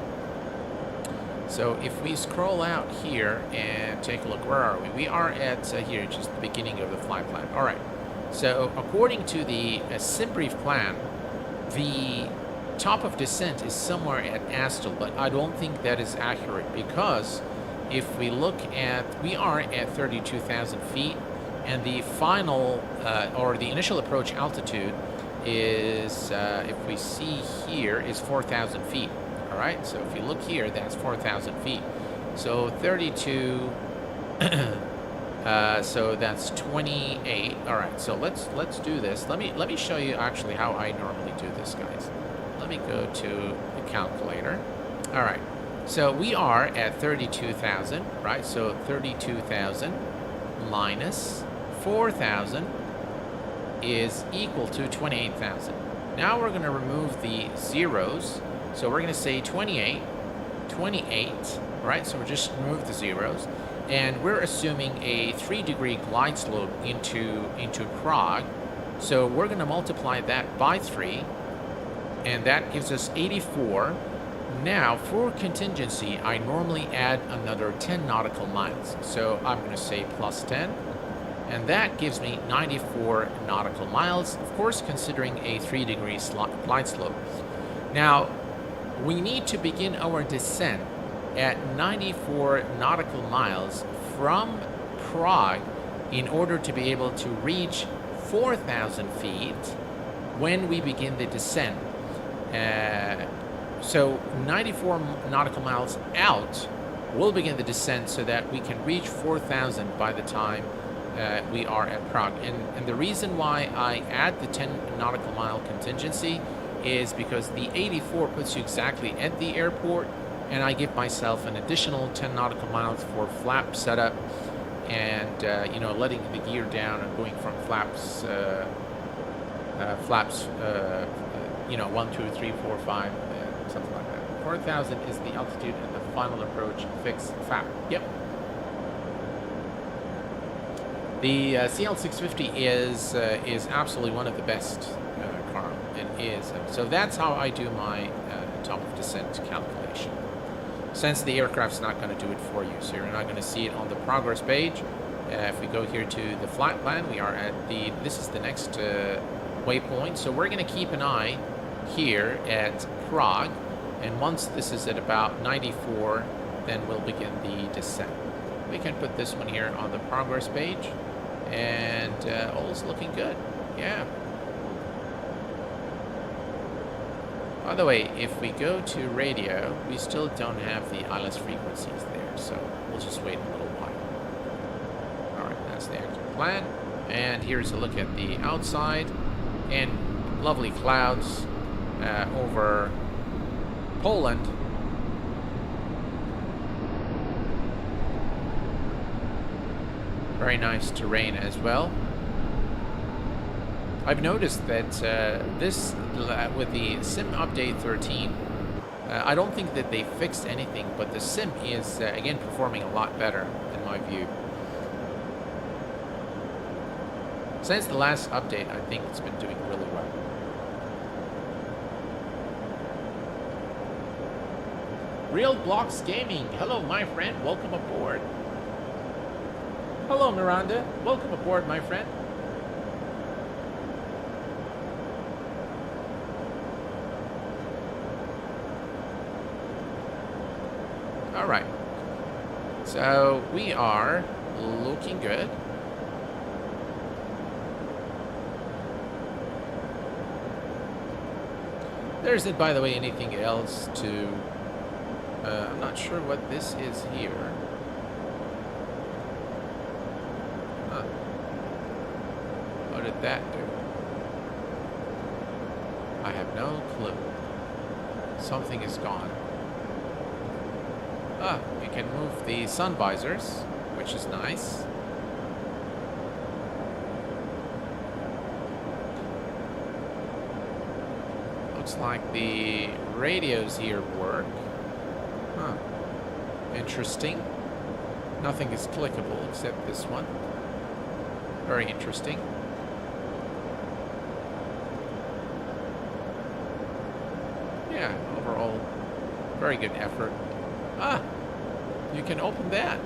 So if we scroll out here and take a look, where are we? We are at here, just the beginning of the flight plan. All right. So according to the SimBrief plan, the top of descent is somewhere at Astle, but I don't think that is accurate, because if we look at, we are at 32,000 feet, and the final or the initial approach altitude is, if we see here, is 4,000 feet. All right, so if you look here, that's 4,000 feet. So 32. So that's 28. All right, so let's do this. Let me show you actually how I normally do this, guys. Let me go to the calculator. All right, so we are at 32,000, right? So 32,000 minus 4,000 is equal to 28,000. Now we're going to remove the zeros. So we're going to say 28, right? So we just remove the zeros. And we're assuming a 3-degree glide slope into Prague. So we're going to multiply that by 3, and that gives us 84. Now, for contingency, I normally add another 10 nautical miles. So I'm going to say plus 10, and that gives me 94 nautical miles, of course, considering a 3-degree glide slope. Now, we need to begin our descent at 94 nautical miles from Prague in order to be able to reach 4,000 feet when we begin the descent. So 94 nautical miles out, we'll begin the descent so that we can reach 4,000 by the time we are at Prague. And the reason why I add the 10 nautical mile contingency is because the 84 puts you exactly at the airport, and I give myself an additional 10 nautical miles for flap setup and, you know, letting the gear down and going from flaps, you know, 1, 2, 3, 4, 5, something like that. 4,000 is the altitude and the final approach fixed flap. Yep. The CL650 is absolutely one of the best, Carl. It is. So that's how I do my top of descent calculation. Since the aircraft's not going to do it for you, so you're not going to see it on the progress page. If we go here to the flight plan, we are at this is the next waypoint. So we're going to keep an eye here at Prague, and once this is at about 94, then we'll begin the descent. We can put this one here on the progress page, and all's looking good. Yeah. By the way, if we go to radio, we still don't have the ILS frequencies there, so we'll just wait a little while. All right, that's the active plan. And here's a look at the outside, and lovely clouds over Poland. Very nice terrain as well. I've noticed that this, with the Sim Update 13, I don't think that they fixed anything, but the Sim is, again, performing a lot better, in my view. Since the last update, I think it's been doing really well. Real Blocks Gaming, hello my friend, welcome aboard. Hello Miranda, welcome aboard my friend. All right, so we are looking good. There isn't, by the way, anything else to... I'm not sure what this is here. Huh. What did that do? I have no clue. Something is gone. Ah, we can move the sun visors, which is nice. Looks like the radios here work. Huh. Interesting. Nothing is clickable except this one. Very interesting. Yeah, overall, very good effort. Ah, you can open that.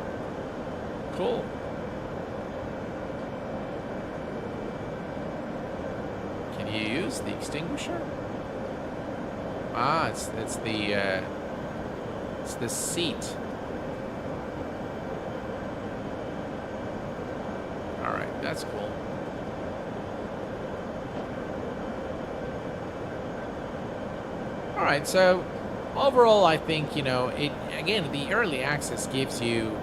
Cool. Can you use the extinguisher? Ah, it's the seat. All right, that's cool. All right, so overall, I think, you know, it again, the early access gives you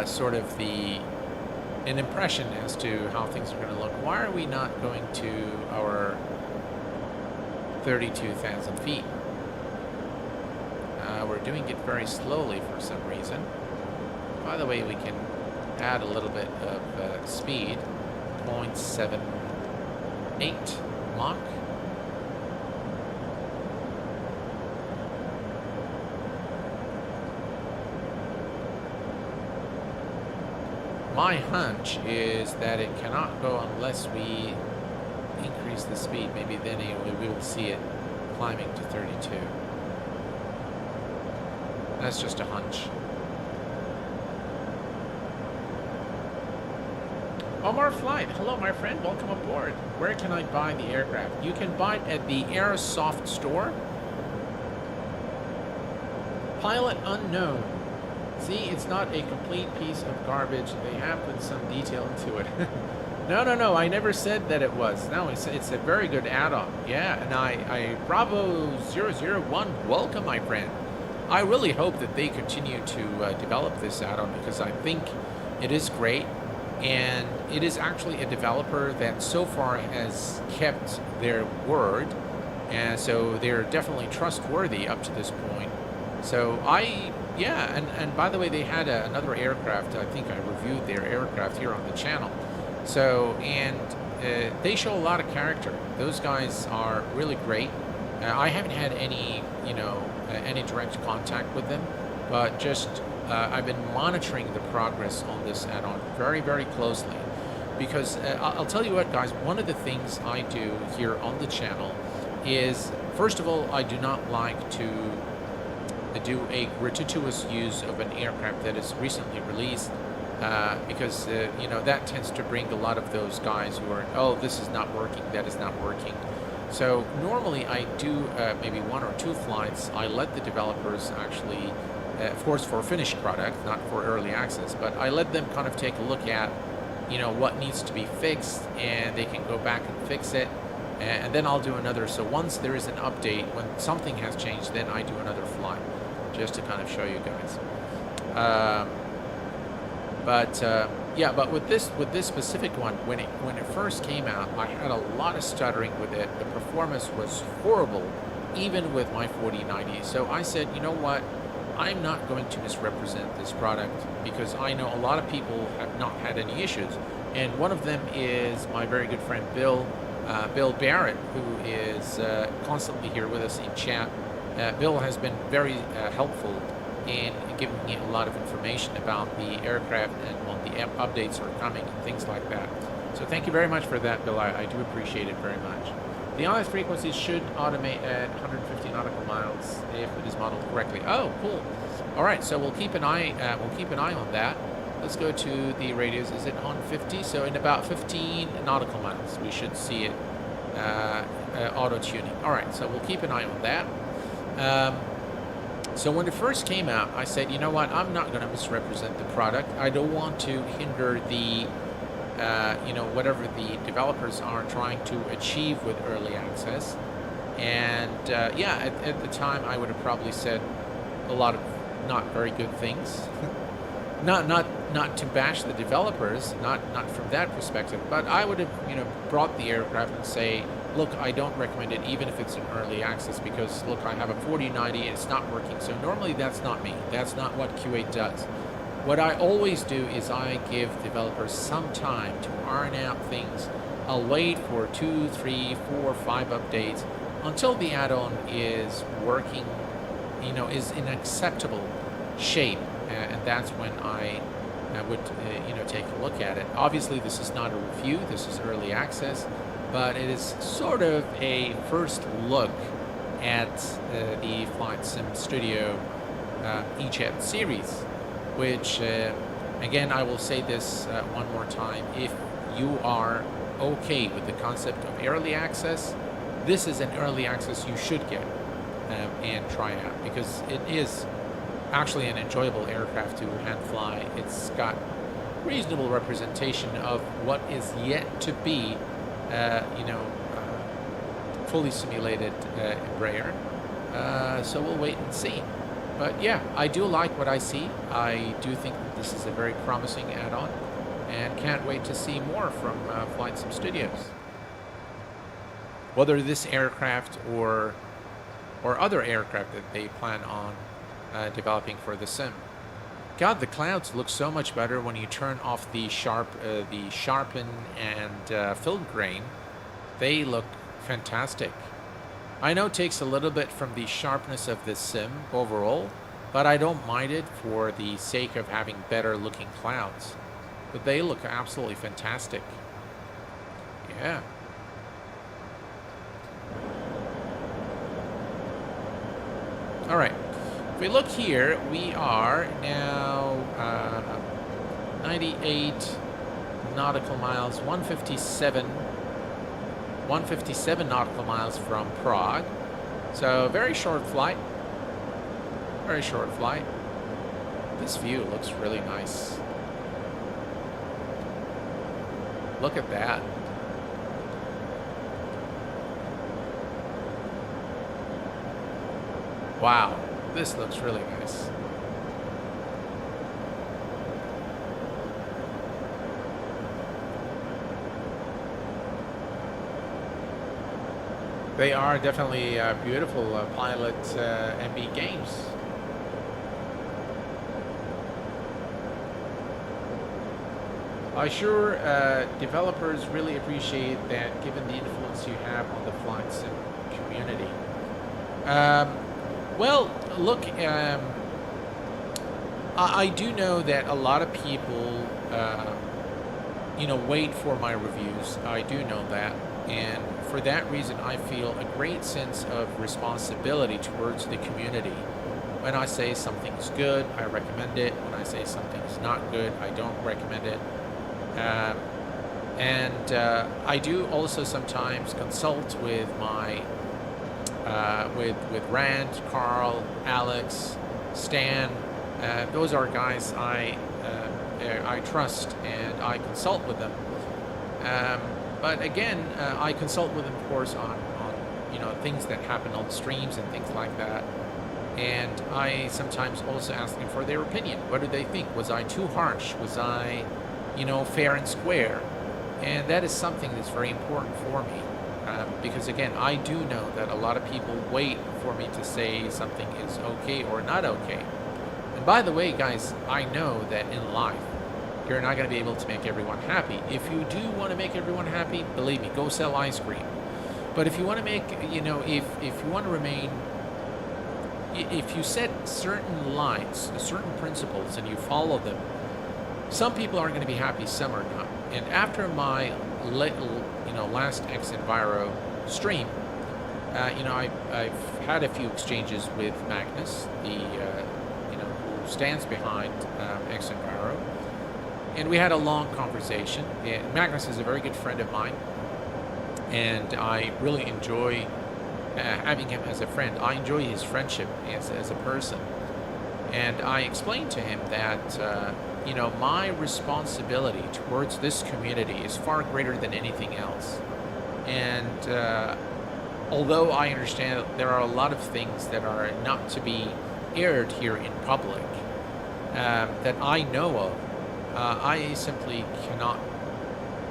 sort of an impression as to how things are going to look. Why are we not going to our 32,000 feet? We're doing it very slowly for some reason. By the way, we can add a little bit of speed, 0.78 Mach. My hunch is that it cannot go unless we increase the speed. Maybe then we will see it climbing to 32. That's just a hunch. Omar Flight, hello my friend, welcome aboard. Where can I buy the aircraft? You can buy it at the Airsoft store. Pilot unknown. See, it's not a complete piece of garbage. They have put some detail into it. No. I never said that it was. No, it's a very good add-on. Yeah, and I Bravo 001, welcome, my friend. I really hope that they continue to develop this add-on because I think it is great, and it is actually a developer that so far has kept their word, and so they're definitely trustworthy up to this point. So yeah, and by the way, they had another aircraft. I think I reviewed their aircraft here on the channel. So, and they show a lot of character. Those guys are really great. I haven't had any, any direct contact with them, but just I've been monitoring the progress on this add-on very, very closely. Because I'll tell you what, guys, one of the things I do here on the channel is, first of all, I do not like to do a gratuitous use of an aircraft that is recently released. Because, that tends to bring a lot of those guys who are, oh, this is not working, that is not working. So normally I do maybe 1 or 2 flights. I let the developers actually, of course for a finished product, not for early access, but I let them kind of take a look at, what needs to be fixed, and they can go back and fix it. And then I'll do another. So once there is an update, when something has changed, then I do another flight, just to kind of show you guys. But with this specific one, when it first came out, I had a lot of stuttering with it. The performance was horrible, even with my 4090. So I said, you know what? I'm not going to misrepresent this product because I know a lot of people have not had any issues, and one of them is my very good friend Bill Barrett, who is constantly here with us in chat. Bill has been very helpful in giving me a lot of information about the aircraft and when the updates are coming and things like that. So thank you very much for that, Bill. I do appreciate it very much. The ILS frequency should automate at 150 nautical miles if it is modeled correctly. Oh, cool. All right, so we'll keep an eye on that. Let's go to the radius. Is it on 50? So in about 15 nautical miles, we should see it auto tuning. All right, so we'll keep an eye on that. So when it first came out, I said, you know what, I'm not going to misrepresent the product. I don't want to hinder the, whatever the developers are trying to achieve with early access. And at the time, I would have probably said a lot of not very good things. not to bash the developers, not from that perspective, but I would have, brought the aircraft and say, look, I don't recommend it even if it's in early access because, look, I have a 4090, it's not working. So normally that's not me. That's not what Q8 does. What I always do is I give developers some time to iron out things. I'll wait for 2, 3, 4, 5 updates until the add-on is working, is in acceptable shape. And that's when I would, take a look at it. Obviously, this is not a review. This is early access. But it is sort of a first look at the FlightSim Studio E-Jet series, which, again, I will say this one more time. If you are okay with the concept of early access, this is an early access you should get and try out because it is actually an enjoyable aircraft to hand fly. It's got reasonable representation of what is yet to be fully simulated Embraer. So we'll wait and see. But yeah, I do like what I see. I do think that this is a very promising add-on and can't wait to see more from FlightSim Studios. Whether this aircraft or other aircraft that they plan on developing for the sim. God, the clouds look so much better when you turn off the sharpen and fill grain. They look fantastic. I know it takes a little bit from the sharpness of the sim overall, but I don't mind it for the sake of having better looking clouds. But they look absolutely fantastic. Yeah. All right. If we look here, we are now 98 nautical miles, 157 nautical miles from Prague. So very short flight. Very short flight. This view looks really nice. Look at that. Wow, this looks really nice. They are definitely beautiful Pilot MB games. I'm sure developers really appreciate that, given the influence you have on the FlightSim community. Well, look, I do know that a lot of people, wait for my reviews. I do know that. And for that reason, I feel a great sense of responsibility towards the community. When I say something's good, I recommend it. When I say something's not good, I don't recommend it. I do also sometimes consult with my with Rand, Carl, Alex, Stan. Those are guys I trust, and I consult with them. But again, I consult with them, of course, on things that happen on streams and things like that. And I sometimes also ask them for their opinion. What do they think? Was I too harsh? Was I, fair and square? And that is something that's very important for me. Because again, I do know that a lot of people wait for me to say something is okay or not okay. And by the way, guys, I know that in life, you're not going to be able to make everyone happy. If you do want to make everyone happy, believe me, go sell ice cream. But if you want to make, if you want to remain, if you set certain lines, certain principles, and you follow them, some people aren't going to be happy, some are not. And after my last X-Enviro stream, I've had a few exchanges with Magnus, who stands behind X-Enviro. And we had a long conversation. And Magnus is a very good friend of mine, and I really enjoy having him as a friend. I enjoy his friendship as a person. And I explained to him that, my responsibility towards this community is far greater than anything else. And although I understand that there are a lot of things that are not to be aired here in public that I know of, I simply cannot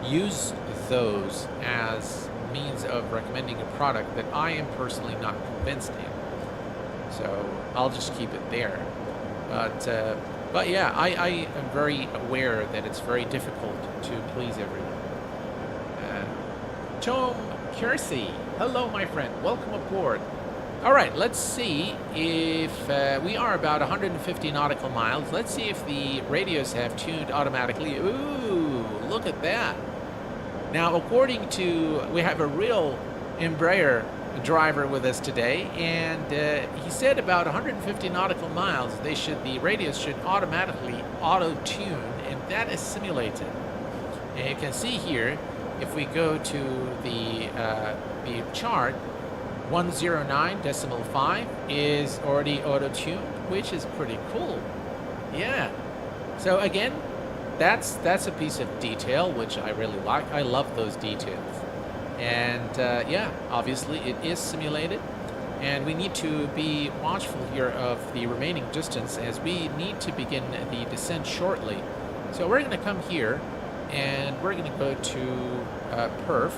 use those as means of recommending a product that I am personally not convinced in. So I'll just keep it there. But yeah, I am very aware that it's very difficult to please everyone. Tom Kersey, hello my friend, welcome aboard. All right, let's see if we are about 150 nautical miles. Let's see if the radios have tuned automatically. Ooh, look at that. Now, we have a real Embraer driver with us today, and he said about 150 nautical miles, the radios should automatically auto-tune, and that is simulated. And you can see here, if we go to the chart, 109.5 is already auto-tuned, which is pretty cool. Yeah. So again, that's a piece of detail which I really like. I love those details. And yeah, obviously it is simulated, and we need to be watchful here of the remaining distance as we need to begin the descent shortly. So we're going to come here, and we're going to go to perf,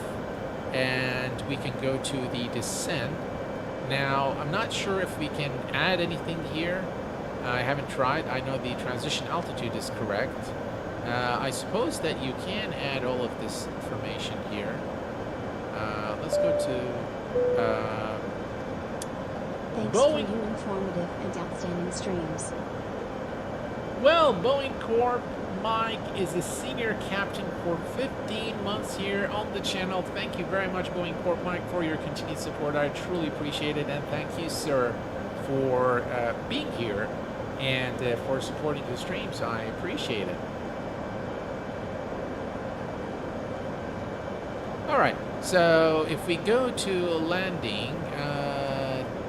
and we can go to the descent. Now, I'm not sure if we can add anything here. I haven't tried. I know the transition altitude is correct. I suppose that you can add all of this information here. Let's go to Thanks Boeing. for your informative and outstanding streams. Well, Boeing Corp Mike is a senior captain for 15 months here on the channel. Thank you very much, Boeing Corp Mike, for your continued support. I truly appreciate it, and thank you, sir, for being here and for supporting the streams. I appreciate it. All right, so if we go to landing,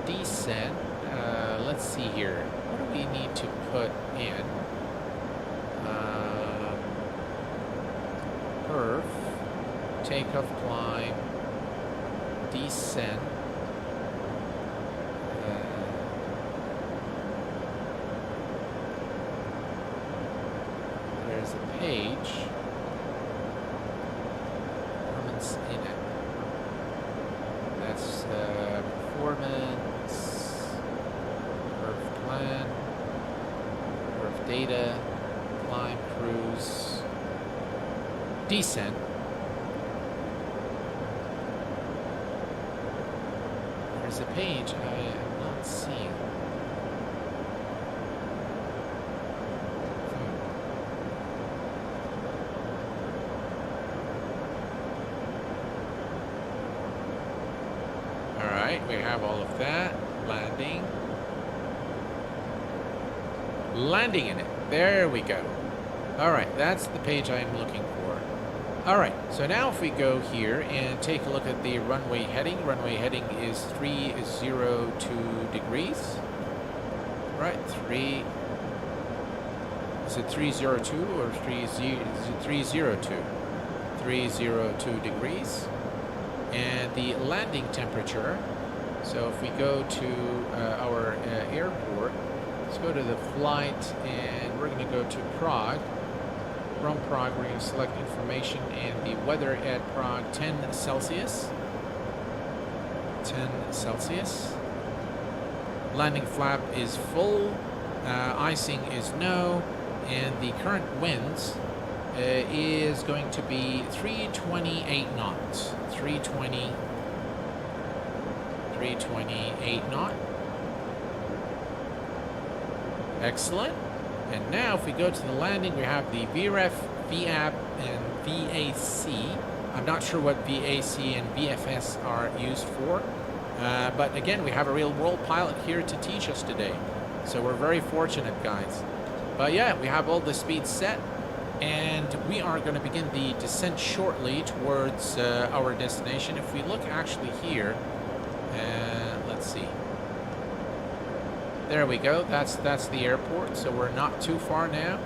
descent, let's see here. What do we need to put in? Perf. takeoff, climb, descent. There's a page. Performance in it. That's performance, curve plan, curve data, climb, cruise, descent. There's a page I am not seeing. Alright, we have all of that. Landing. Landing in it. There we go. Alright, that's the page I am looking for. Alright, so now if we go here and take a look at the runway heading is 302 degrees. Right, is it 302 or 302? 302 degrees. And the landing temperature, so if we go to our airport, let's go to the flight and we're going to go to Prague. From Prague, we're going to select information and the weather at Prague, 10 Celsius. 10 Celsius. Landing flap is full, icing is no, and the current winds is going to be 328 knots. 328 knot. Excellent. And now if we go to the landing, we have the VREF, VAP, and VAC. I'm not sure what VAC and VFS are used for. But again, we have a real world pilot here to teach us today. So we're very fortunate, guys. But yeah, we have all the speeds set. And we are going to begin the descent shortly towards our destination. If we look actually here, let's see. There we go. That's the airport. So we're not too far now.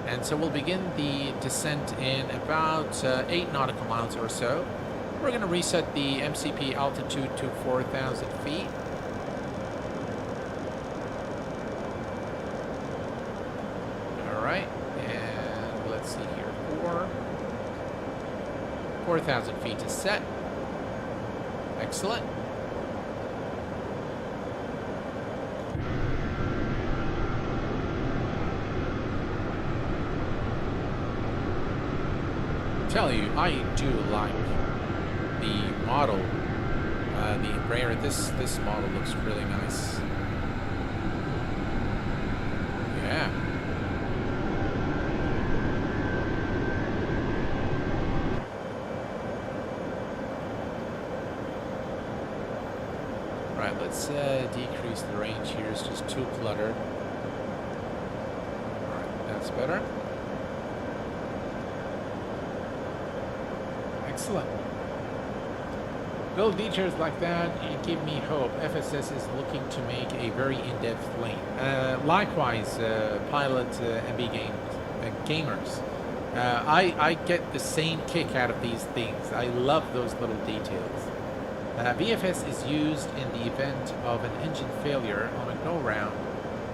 And so we'll begin the descent in about 8 nautical miles or so. We're going to reset the MCP altitude to 4,000 feet. All right. And let's see here. 4,000 feet is set. Excellent. Tell you, I do like the model, the Embraer. This model looks really nice. Yeah. Right, let's decrease the range here. It's just too cluttered. All right, that's better. Excellent. Little details like that give me hope. FSS is looking to make a very in-depth lane. Likewise, pilot MB gamers. I get the same kick out of these things. I love those little details. VFS is used in the event of an engine failure on a go-round.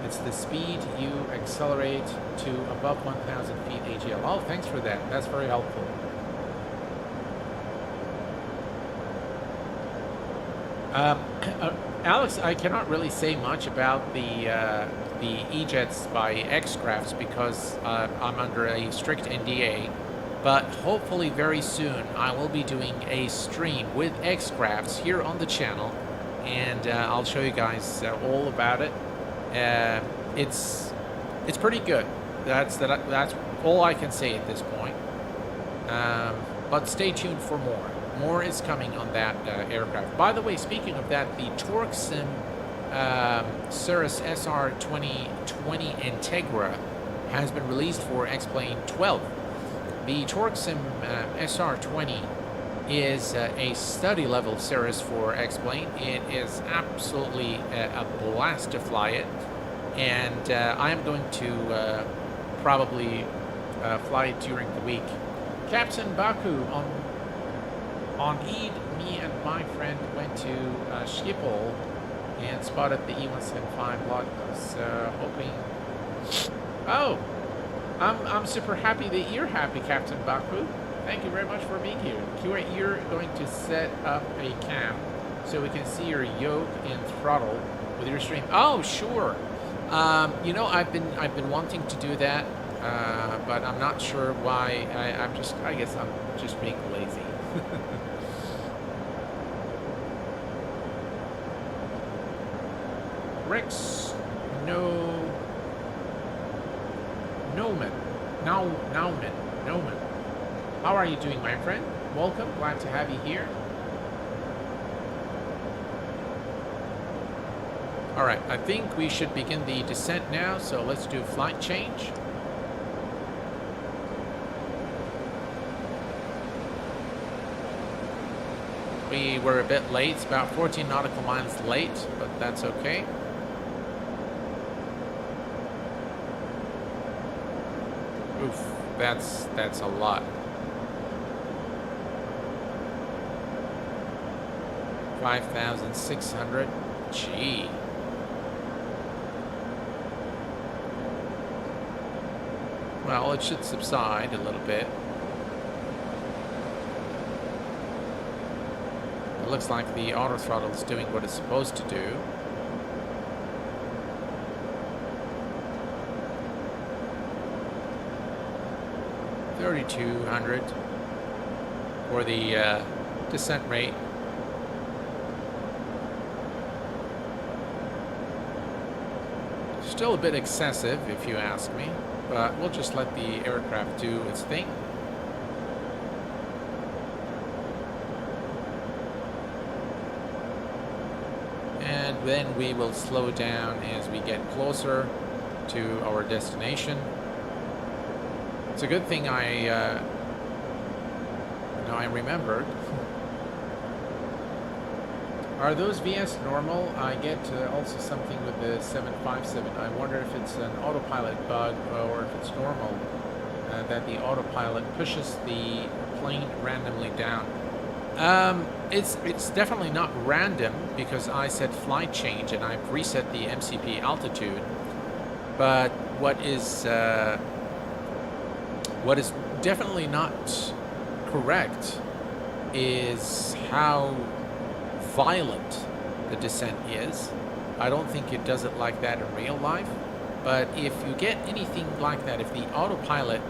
It's the speed you accelerate to above 1,000 feet AGL. Oh, thanks for that. That's very helpful. Alex, I cannot really say much about the E-Jets by X-Crafts because I'm under a strict NDA, but hopefully very soon I will be doing a stream with X-Crafts here on the channel, and I'll show you guys all about it. It's pretty good. That's all I can say at this point. But stay tuned for more. More is coming on that aircraft. By the way, speaking of that, the FlightSim Cirrus SR 2020 Integra has been released for X-Plane 12. The FlightSim SR20 is a study level Cirrus for X-Plane. It is absolutely a blast to fly it, and I am going to probably fly it during the week. Captain Baku on On Eid, me and my friend went to Schiphol and spotted the E175 lot. I was hoping... Oh! I'm super happy that you're happy, Captain Baku. Thank you very much for being here. Q8, you're going to set up a cam so we can see your yoke and throttle with your stream. Oh, sure. You know, I've been wanting to do that, but I'm not sure why. I guess I'm just being lazy. Rex, Noman. How are you doing, my friend? Welcome, glad to have you here. All right, I think we should begin the descent now, so let's do flight change. We were a bit late, it's about 14 nautical miles late, but that's okay. Oof, that's a lot. 5,600. Gee. Well, it should subside a little bit. It looks like the auto throttle is doing what it's supposed to do. $3,200 for the descent rate. Still a bit excessive, if you ask me, but we'll just let the aircraft do its thing. And then we will slow down as we get closer to our destination. It's a good thing I remembered. Are those VS normal? I get also something with the 757. I wonder if it's an autopilot bug or if it's normal that the autopilot pushes the plane randomly down. It's definitely not random because I said flight change and I've reset the MCP altitude. But what is definitely not correct is how violent the descent is. I don't think it does it like that in real life, but if you get anything like that, if the autopilot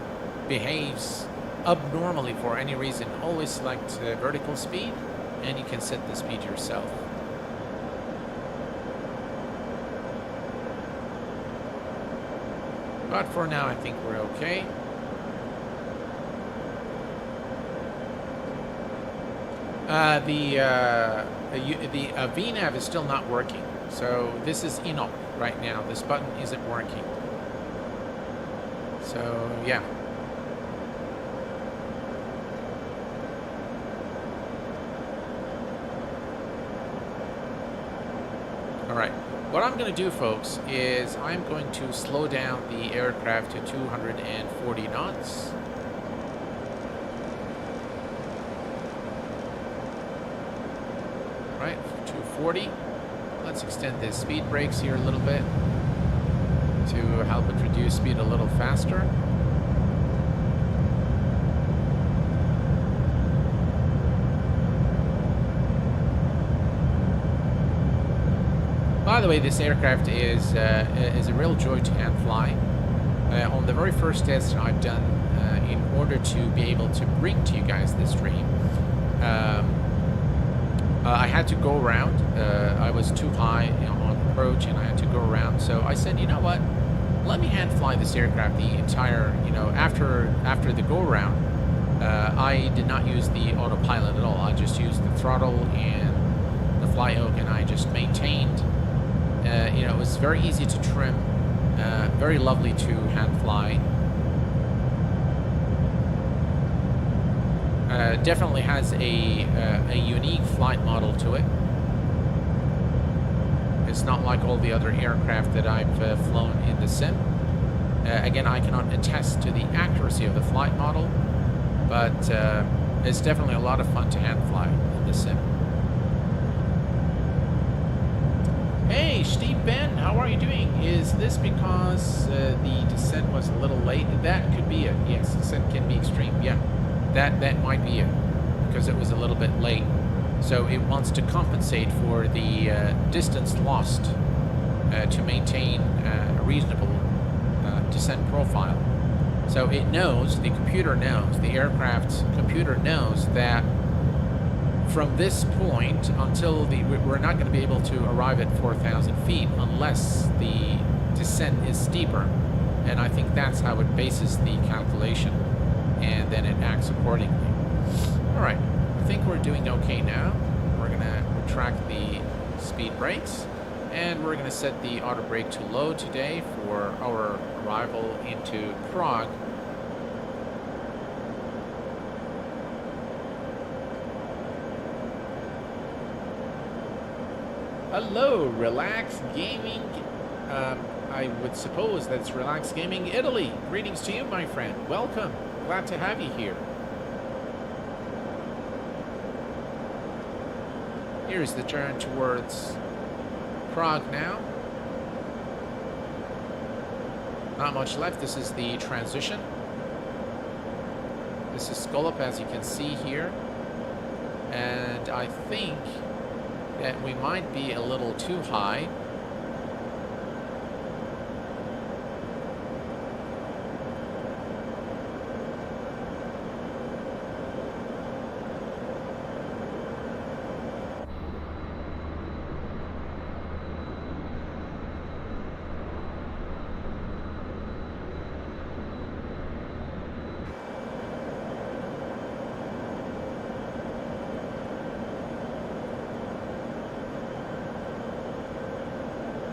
behaves abnormally for any reason, always select vertical speed and you can set the speed yourself. But for now I think we're okay. The VNAV is still not working, so this is INOP right now. This button isn't working. So yeah. All right. What I'm going to do, folks, is I'm going to slow down the aircraft to 240 knots. Right, 240. Let's extend the speed brakes here a little bit to help it reduce speed a little faster. By the way, this aircraft is a real joy to hand fly. On the very first test I've done, in order to be able to bring to you guys this dream, I had to go around. I was too high on approach and I had to go around. So I said, you know what? Let me hand fly this aircraft the entire, after the go around. I did not use the autopilot at all. I just used the throttle and the fly yoke and I just maintained. It was very easy to trim, very lovely to hand fly. Definitely has a unique flight model to it. It's not like all the other aircraft that I've flown in the sim. Again, I cannot attest to the accuracy of the flight model, but It's definitely a lot of fun to hand fly in this sim. Hey, Steve Ben, how are you doing? Is this because the descent was a little late? That could be it. Yes, descent can be extreme. Yeah, that might be it, because it was a little bit late. So it wants to compensate for the distance lost to maintain a reasonable descent profile. So it knows, the computer knows, the aircraft's computer knows that from this point until we're not going to be able to arrive at 4,000 feet unless the descent is steeper. And I think that's how it bases the calculation, and then it acts accordingly. All right, I think we're doing okay now. We're going to retract the speed brakes, and we're going to set the auto brake to low today for our arrival into Prague. Hello, Relax Gaming. I would suppose that's Relax Gaming Italy. Greetings to you, my friend. Welcome. Glad to have you here. Here's the turn towards Prague now. Not much left. This is the transition. This is Skolop, as you can see here. And I think that we might be a little too high.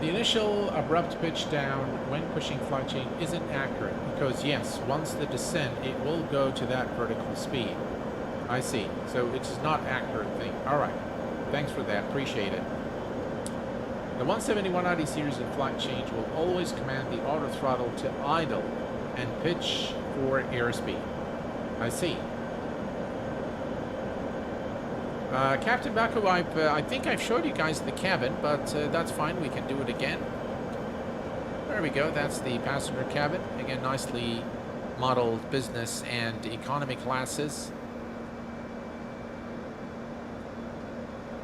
The initial abrupt pitch down when pushing flight chain isn't accurate because, yes, once the descent, it will go to that vertical speed. I see. So it is not accurate thing. All right. Thanks for that. Appreciate it. The 17190 series in flight change will always command the auto throttle to idle and pitch for airspeed. I see. Captain Baku, I think I've showed you guys the cabin, but that's fine. We can do it again. There we go. That's the passenger cabin. Again, nicely modeled business and economy classes.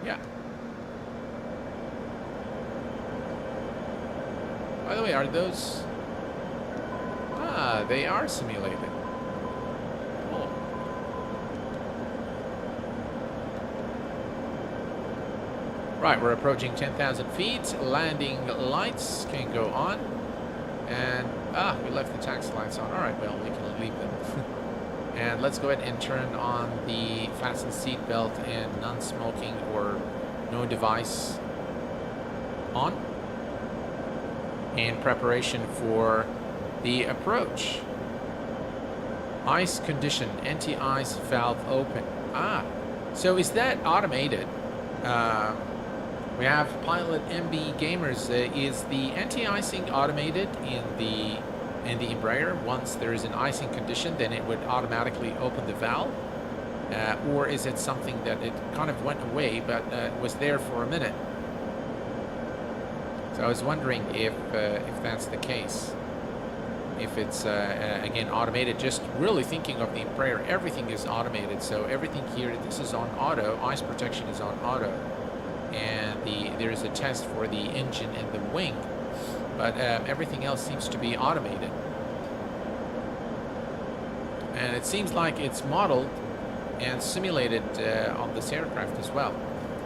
Yeah. By the way, are those... Ah, they are simulated. Right, we're approaching 10,000 feet. Landing lights can go on. And, we left the taxi lights on. All right, well, we can leave them. And let's go ahead and turn on the fasten seat belt and non-smoking or no device on. In preparation for the approach. Ice condition, anti-ice valve open. So is that automated? We have Pilot MB Gamers. Is the anti-icing automated in the Embraer? Once there is an icing condition, then it would automatically open the valve, or is it something that it kind of went away but was there for a minute? So I was wondering if that's the case. If it's again automated. Just really thinking of the Embraer, everything is automated. So everything here, this is on auto. Ice protection is on auto. And there is a test for the engine and the wing, but everything else seems to be automated. And it seems like it's modeled and simulated on this aircraft as well.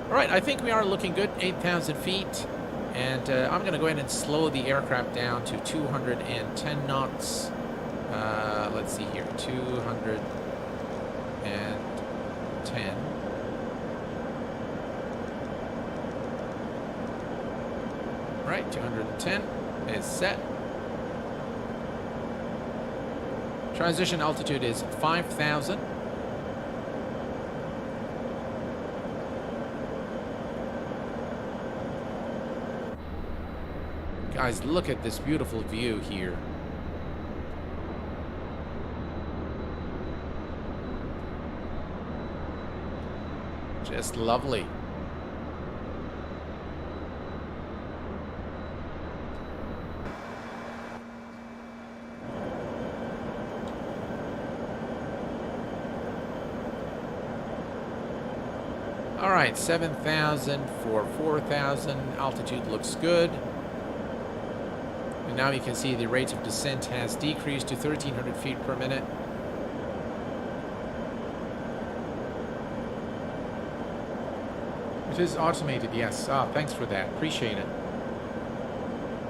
All right, I think we are looking good, 8,000 feet. And I'm going to go ahead and slow the aircraft down to 210 knots. Let's see here, 210. Right, 210 is set. Transition altitude is 5,000. Guys, look at this beautiful view here. Just lovely. All right, 7,000 for 4,000. Altitude looks good. And now you can see the rate of descent has decreased to 1,300 feet per minute. It is automated, yes. Ah, thanks for that. Appreciate it.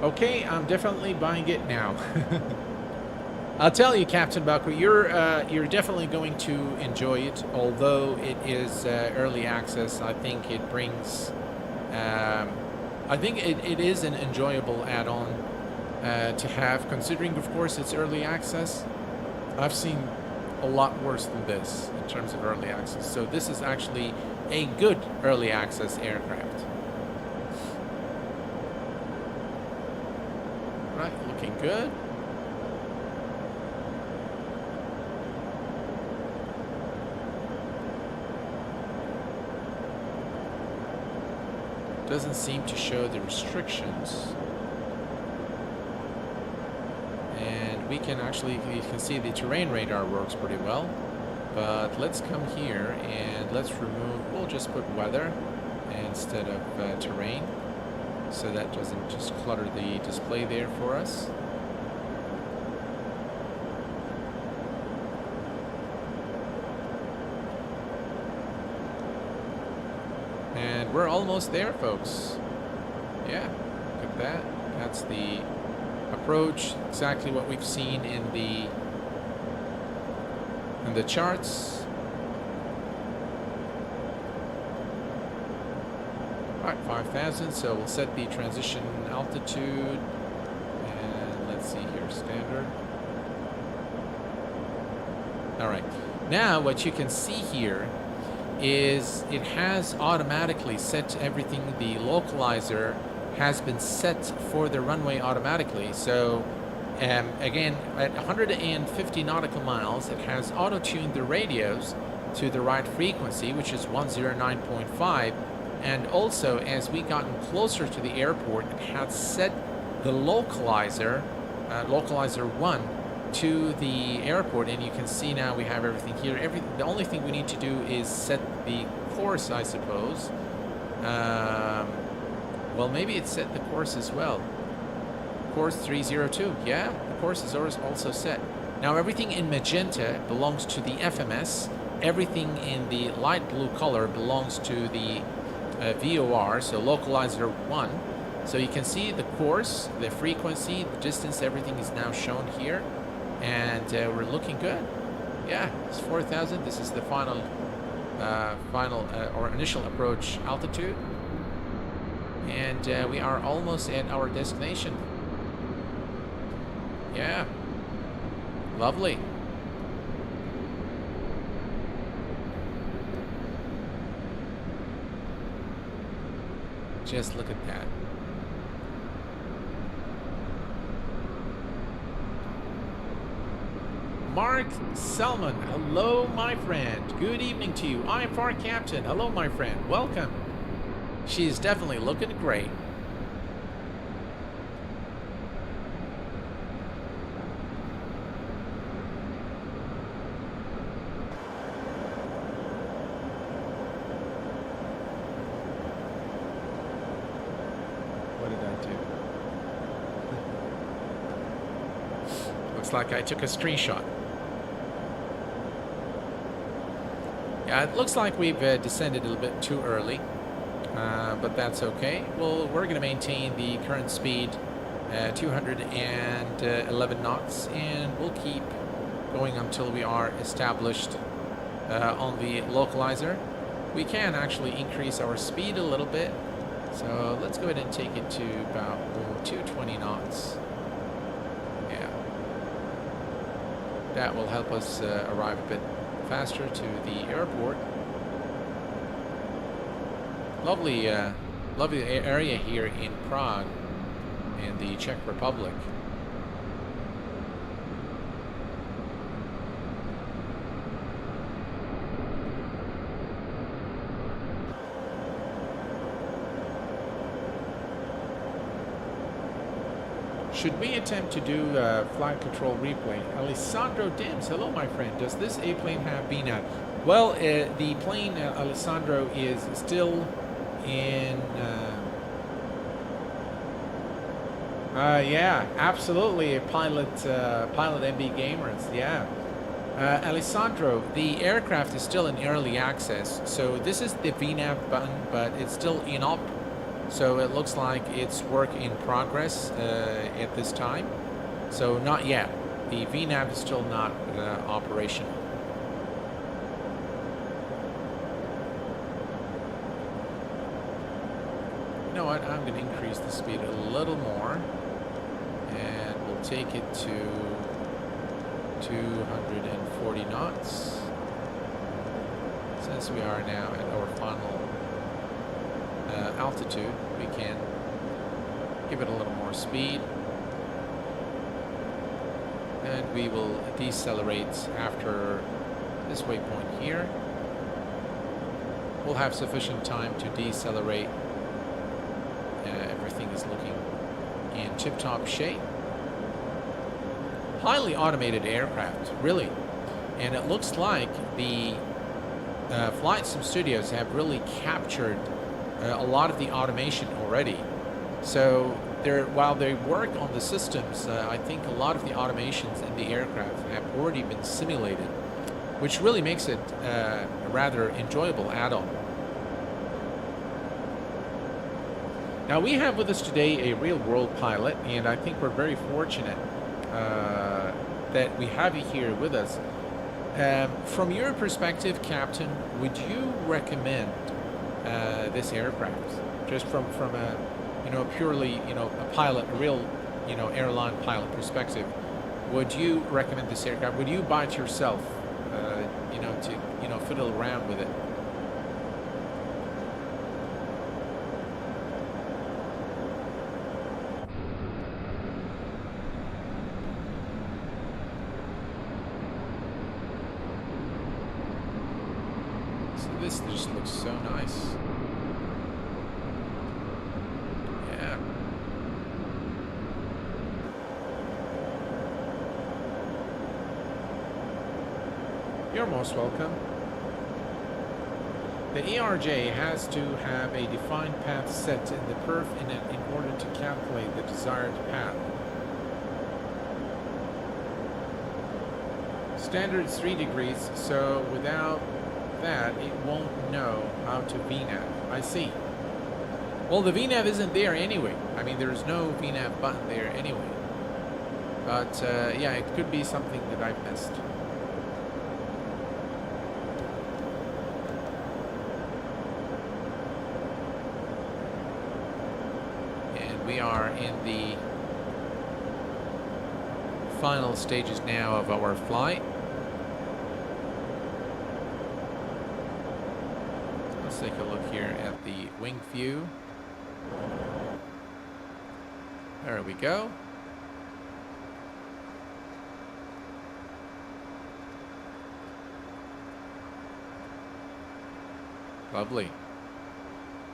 Okay, I'm definitely buying it now. I'll tell you, Captain Bucko, you're definitely going to enjoy it. Although it is early access, I think it brings. I think it is an enjoyable add-on to have, considering, of course, it's early access. I've seen a lot worse than this in terms of early access. So this is actually a good early access aircraft. Right, looking good. Doesn't seem to show the restrictions. And we can actually, you can see the terrain radar works pretty well. But let's come here and let's remove, we'll just put weather instead of terrain, so that doesn't just clutter the display there for us. And we're almost there, folks. Yeah, look at that. That's the approach, exactly what we've seen in the charts. All right, 5,000. So we'll set the transition altitude, and let's see here, standard. All right. Now what you can see here is it has automatically set everything. The localizer has been set for the runway automatically. So again, at 150 nautical miles, it has auto-tuned the radios to the right frequency, which is 109.5. And also, as we gotten closer to the airport, it had set the localizer, localizer 1, to the airport. And you can see now we have everything here. The only thing we need to do is set the course, I suppose. Well, maybe it set the course as well. Course 302. Yeah, the course is also set. Now everything in magenta belongs to the FMS. Everything in the light blue color belongs to the VOR, so localizer 1. So you can see the course, the frequency, the distance, everything is now shown here. And we're looking good. Yeah, it's 4,000. This is the final or initial approach altitude. And we are almost at our destination. Yeah, lovely. Just look at that. Mark Selman, hello my friend. Good evening to you. IFR Captain, hello my friend. Welcome. She's definitely looking great. What did I do? Looks like I took a screenshot. Yeah, it looks like we've descended a little bit too early, but that's okay. Well, we're going to maintain the current speed, 211 knots, and we'll keep going until we are established on the localizer. We can actually increase our speed a little bit, so let's go ahead and take it to about 220 knots. Yeah, that will help us arrive a bit faster to the airport. Lovely, lovely area here in Prague, in the Czech Republic. Should we attempt to do flight control replay? Alessandro Dims, hello my friend. Does this airplane have VNAV? Well, the plane, Alessandro, is still in... yeah, absolutely, pilot MB Gamers, yeah. Alessandro, the aircraft is still in early access, so this is the VNAV button, but it's still in op. So it looks like it's work in progress at this time. So not yet. The VNAV is still not operational. You know what? I'm going to increase the speed a little more. And we'll take it to 240 knots. Since we are now at our final altitude, we can give it a little more speed, and we will decelerate after this waypoint here. We'll have sufficient time to decelerate. Everything is looking in tip-top shape. Highly automated aircraft, really, and it looks like the FlightSim Studios have really captured a lot of the automation already. So while they work on the systems, I think a lot of the automations in the aircraft have already been simulated, which really makes it a rather enjoyable add-on. Now we have with us today a real-world pilot, and I think we're very fortunate that we have you here with us. From your perspective, Captain, would you recommend this aircraft, just from a purely a pilot, a real airline pilot perspective? Would you recommend this aircraft? Would you buy it yourself, to fiddle around with it? So this just looks so nice. Yeah. You're most welcome. The ERJ has to have a defined path set in the perf in order to calculate the desired path. Standard is 3 degrees, so without that, it won't know how to VNAV. I see. Well, the VNAV isn't there anyway. I mean, there's no VNAV button there anyway. But, yeah, it could be something that I've missed. And we are in the final stages now of our flight. Let's take a look here at the wing view. There we go. Lovely.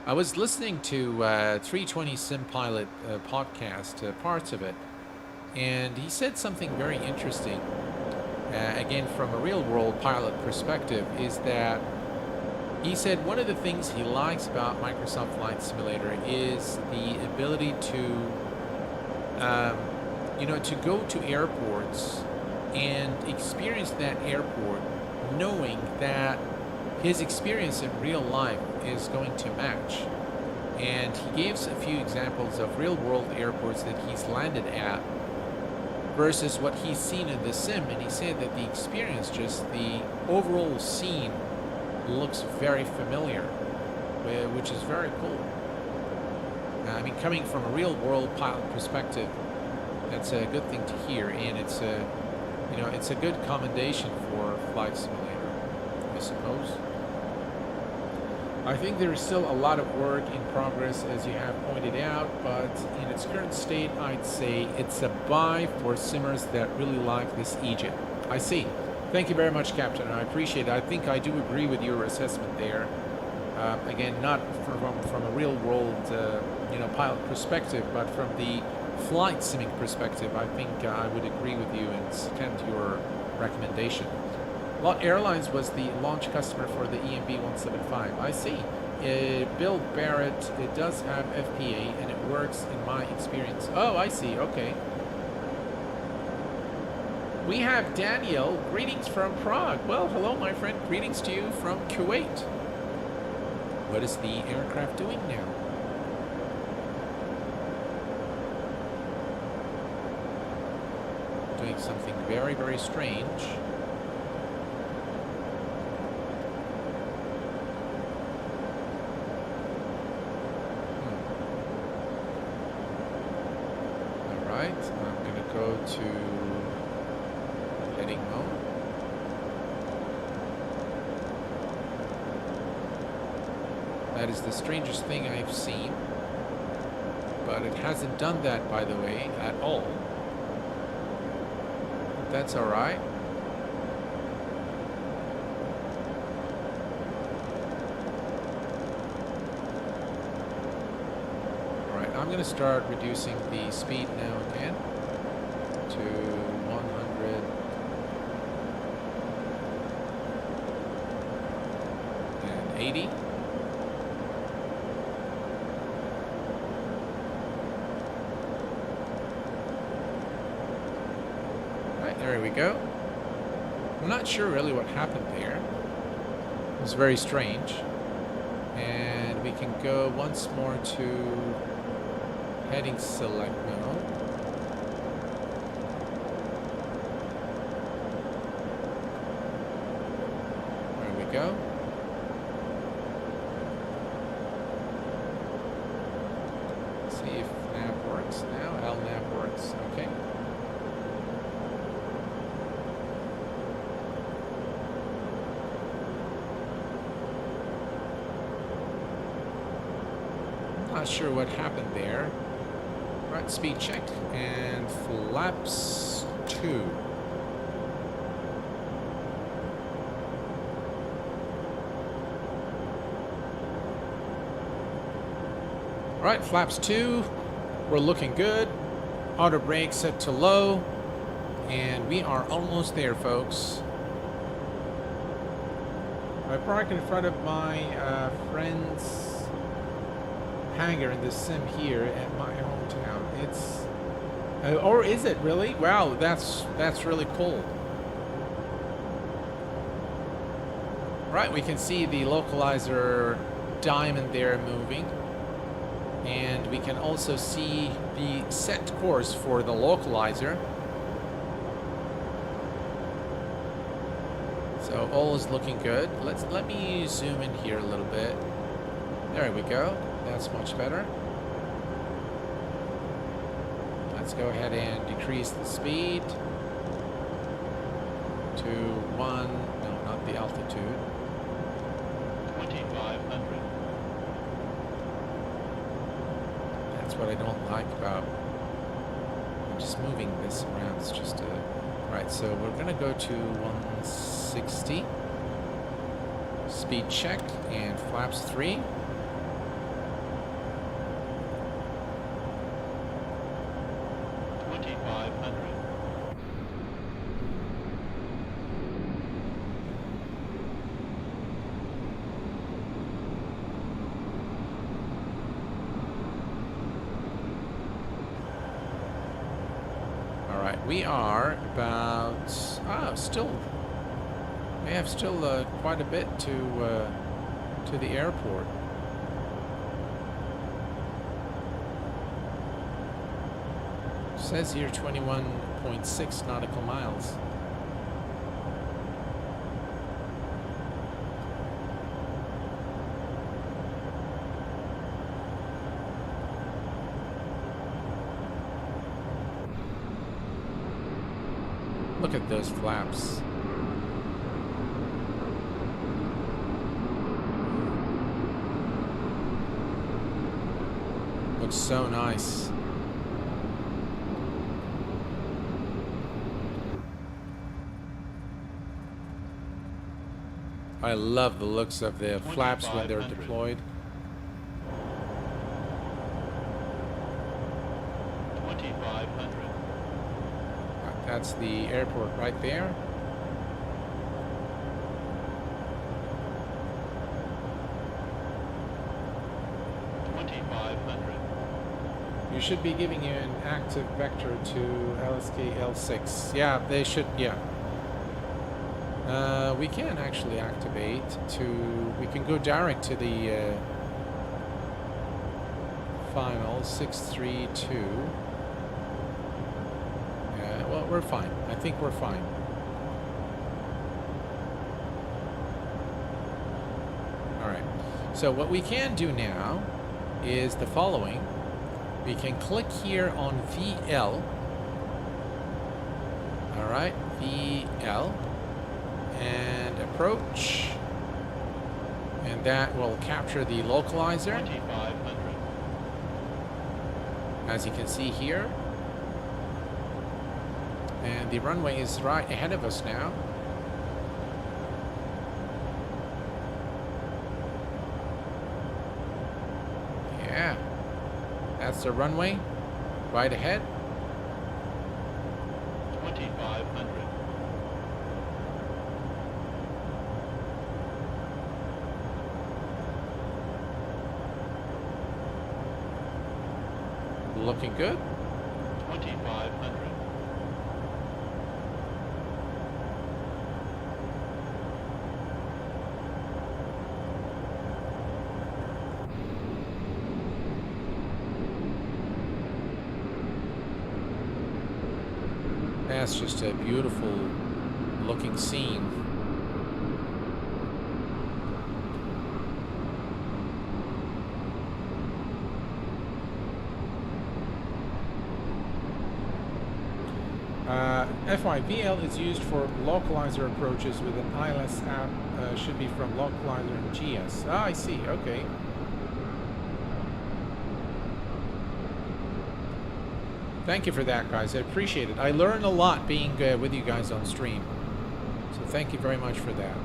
I was listening to 320 Sim Pilot podcast, parts of it, and he said something very interesting, again from a real-world pilot perspective, is that he said one of the things he likes about Microsoft Flight Simulator is the ability to, to go to airports and experience that airport knowing that his experience in real life is going to match. And he gave a few examples of real-world airports that he's landed at versus what he's seen in the sim, and he said that the experience, just the overall scene, looks very familiar, which is very cool. I mean, coming from a real-world pilot perspective, that's a good thing to hear, and it's a good commendation for Flight Simulator, I suppose. I think there is still a lot of work in progress, as you have pointed out, but in its current state, I'd say it's a buy for simmers that really like this E-Jet. I see. Thank you very much, Captain. I appreciate it. I think I do agree with your assessment there. Again, not from a real-world, pilot perspective, but from the flight simming perspective, I think I would agree with you and second your recommendation. Lot Airlines was the launch customer for the E175. I see. Bill Barrett, it does have FPA and it works in my experience. Oh, I see. Okay. We have Daniel. Greetings from Prague. Well, hello, my friend. Greetings to you from Kuwait. What is the aircraft doing now? Doing something very, very strange. Alright, I'm going to go to heading mode. That is the strangest thing I've seen. But it hasn't done that, by the way, at all. That's alright. Alright, I'm going to start reducing the speed now again to 180. There we go. I'm not sure really what happened there. It was very strange. And we can go once more to heading select mode. There we go. Let's see if nav works now. LNAV works. Okay. Not sure what happened there. Right, speed check and flaps 2. Right, flaps 2. We're looking good. Auto brake set to low. And we are almost there, folks. I park in front of my friend's hangar in the sim here at my hometown. It's or is it really? Wow, that's really cool. Right, we can see the localizer diamond there moving, and we can also see the set course for the localizer. So all is looking good. Let me zoom in here a little bit. There we go. That's much better. Let's go ahead and decrease the speed to 1, no, not the altitude. 2,500. That's what I don't like about just moving this around. It's just a... Right, so we're going to go to 160. Speed check and flaps 3. We are about we have still quite a bit to the airport. It says here 21.6 nautical miles. Look at those flaps. Looks so nice. I love the looks of the flaps when they're deployed. 2,500. 2500. That's the airport right there. You should be giving you an active vector to LSK L6. Yeah, they should, yeah. We can actually activate we can go direct to the final 632. Yeah, well, we're fine. I think we're fine. All right. So what we can do now is the following. We can click here on VL. All right, VL. And approach. And that will capture the localizer. 2500. As you can see here. And the runway is right ahead of us now. Yeah. That's the runway, right ahead. 2500. Looking good. 2500. That's just a beautiful looking scene. FYVL is used for localizer approaches with an ILS app. Should be from localizer and GS. Ah, I see. Okay. Thank you for that, guys. I appreciate it. I learn a lot being with you guys on stream. So thank you very much for that.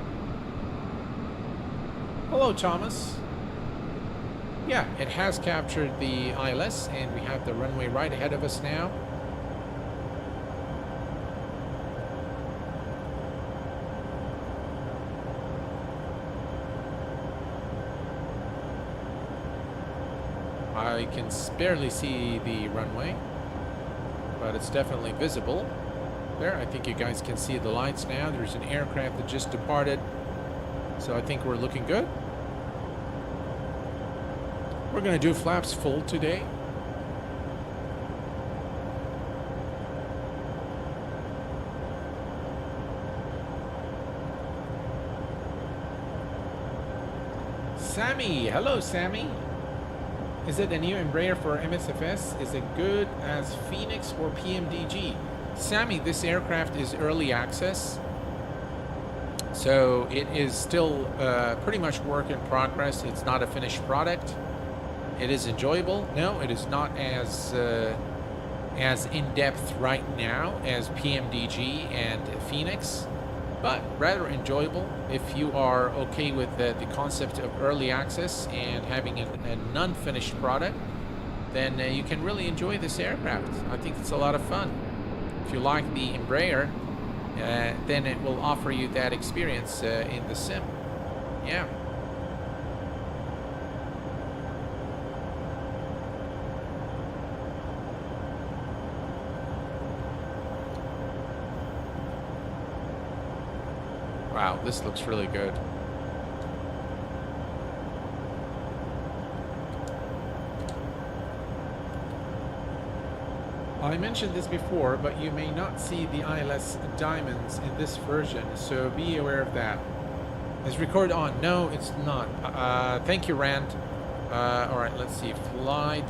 Hello, Thomas. Yeah, it has captured the ILS, and we have the runway right ahead of us now. I can barely see the runway, but it's definitely visible. There, I think you guys can see the lights now. There's an aircraft that just departed, so I think we're looking good. We're going to do flaps full today. Sammy, hello Sammy. Is it a new Embraer for MSFS? Is it good as Phoenix or PMDG? Sammy, this aircraft is early access, so it is still pretty much work in progress. It's not a finished product. It is enjoyable. No, it is not as in-depth right now as PMDG and Phoenix, but rather enjoyable. If you are okay with the concept of early access and having a non-finished product, then you can really enjoy this aircraft. I think it's a lot of fun. If you like the Embraer, then it will offer you that experience in the sim. Yeah. Wow, this looks really good. I mentioned this before, but you may not see the ILS diamonds in this version, so be aware of that. Is record on? No, it's not. Thank you, Rand. Alright, let's see. Flight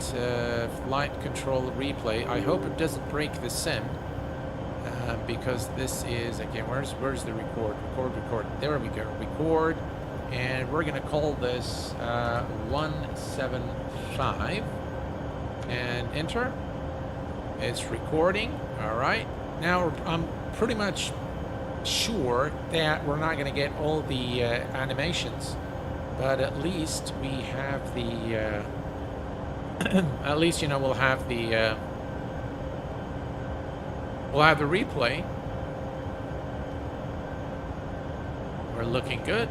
control replay. I hope it doesn't break the sim. Because this is, again, where's the record? Record. There we go. Record. And we're going to call this 175. And enter. It's recording. All right. Now I'm pretty much sure that we're not going to get all the animations, but at least we have the at least, you know, we'll have the We'll have the replay. We're looking good.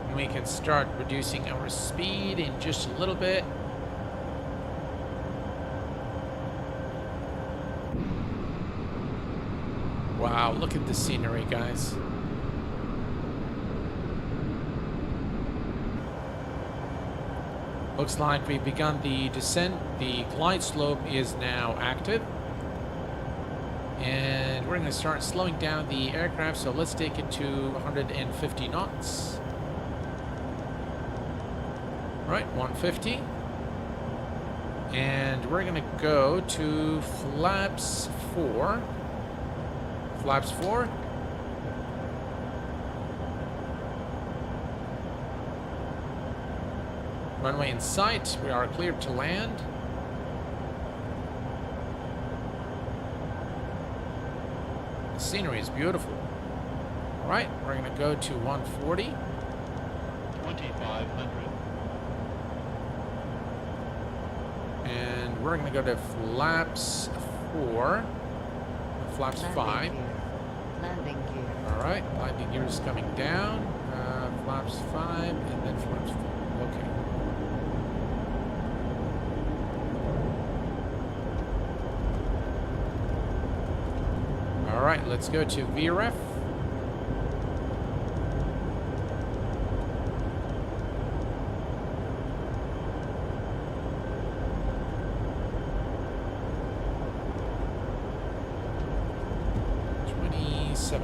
And we can start reducing our speed in just a little bit. Wow, look at the scenery, guys. Looks like we've begun the descent. The glide slope is now active. And we're going to start slowing down the aircraft, so let's take it to 150 knots. Right, 150. And we're going to go to flaps 4. Flaps 4. Runway in sight. We are cleared to land. The scenery is beautiful. All right, we're going to go to 140. 2,500. And we're going to go to flaps 4. Flaps 5. Landing gear. All right, landing gear is coming down. Flaps 5 and then flaps 4. Okay. All right, let's go to VREF.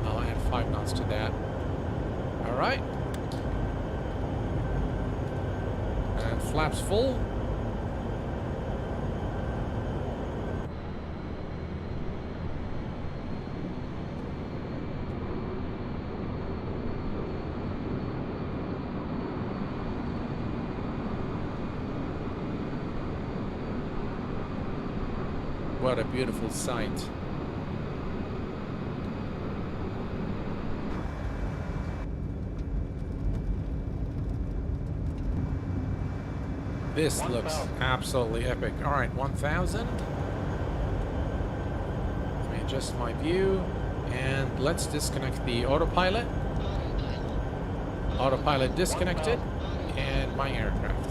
I'll add 5 knots to that. All right. And flaps full. What a beautiful sight. This looks absolutely epic. All right, 1,000. Let me adjust my view. And let's disconnect the autopilot. Autopilot disconnected. And my aircraft.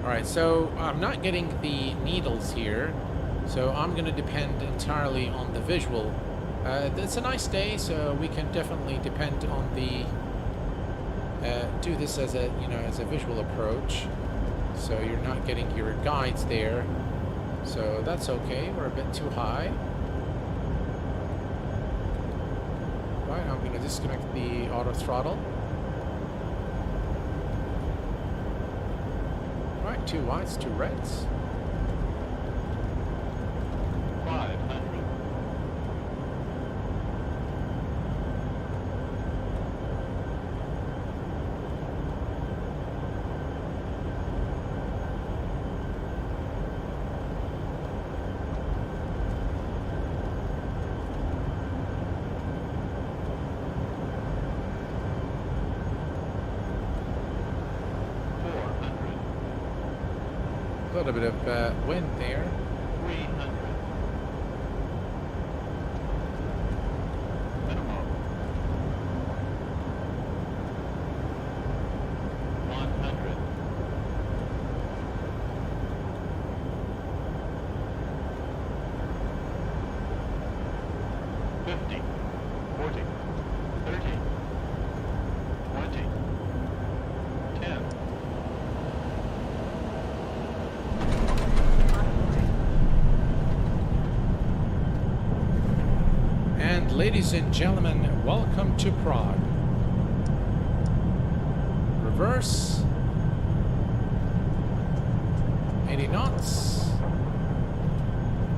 All right, so I'm not getting the needles here. So I'm going to depend entirely on the visual. It's a nice day, so we can definitely depend on the... do this as a, as a visual approach, so you're not getting your guides there. So that's okay. We're a bit too high. Right, I'm going to disconnect the auto throttle. Right, 2 whites, 2 reds. 500. A little bit of wind there. 300. Minimum. 100. 50. 40. 30. 20. 10. And ladies and gentlemen, welcome to Prague. Reverse. 80 knots.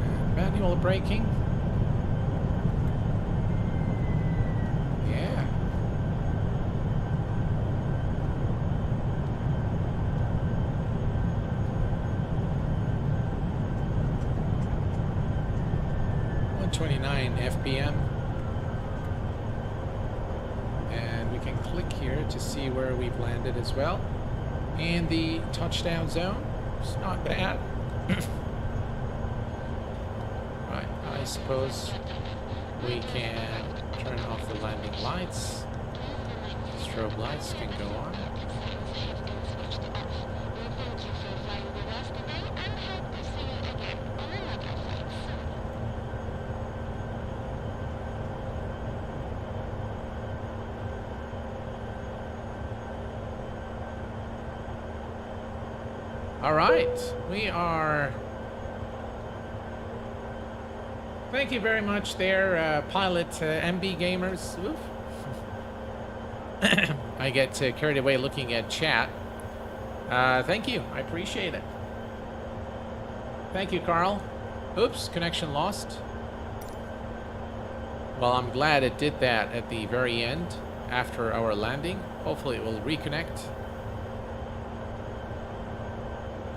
And manual braking. Yeah. 129 FPM. And we can click here to see where we've landed as well. And the touchdown zone, it's not bad. Right, I suppose we can turn off the landing lights. Strobe lights can go on. All right, we are. Thank you very much there, pilot MB gamers. Oof. I get carried away looking at chat. Thank you, I appreciate it. Thank you, Carl. Oops, connection lost. Well, I'm glad it did that at the very end after our landing. Hopefully it will reconnect.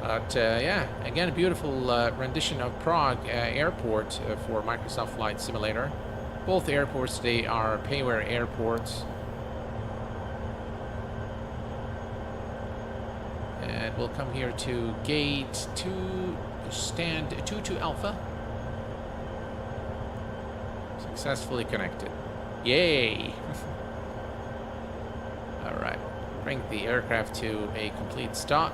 But yeah, again, a beautiful rendition of Prague Airport for Microsoft Flight Simulator. Both airports, they are payware airports. And we'll come here to gate 2, stand 22 Alpha. Successfully connected. Yay! Alright, bring the aircraft to a complete stop.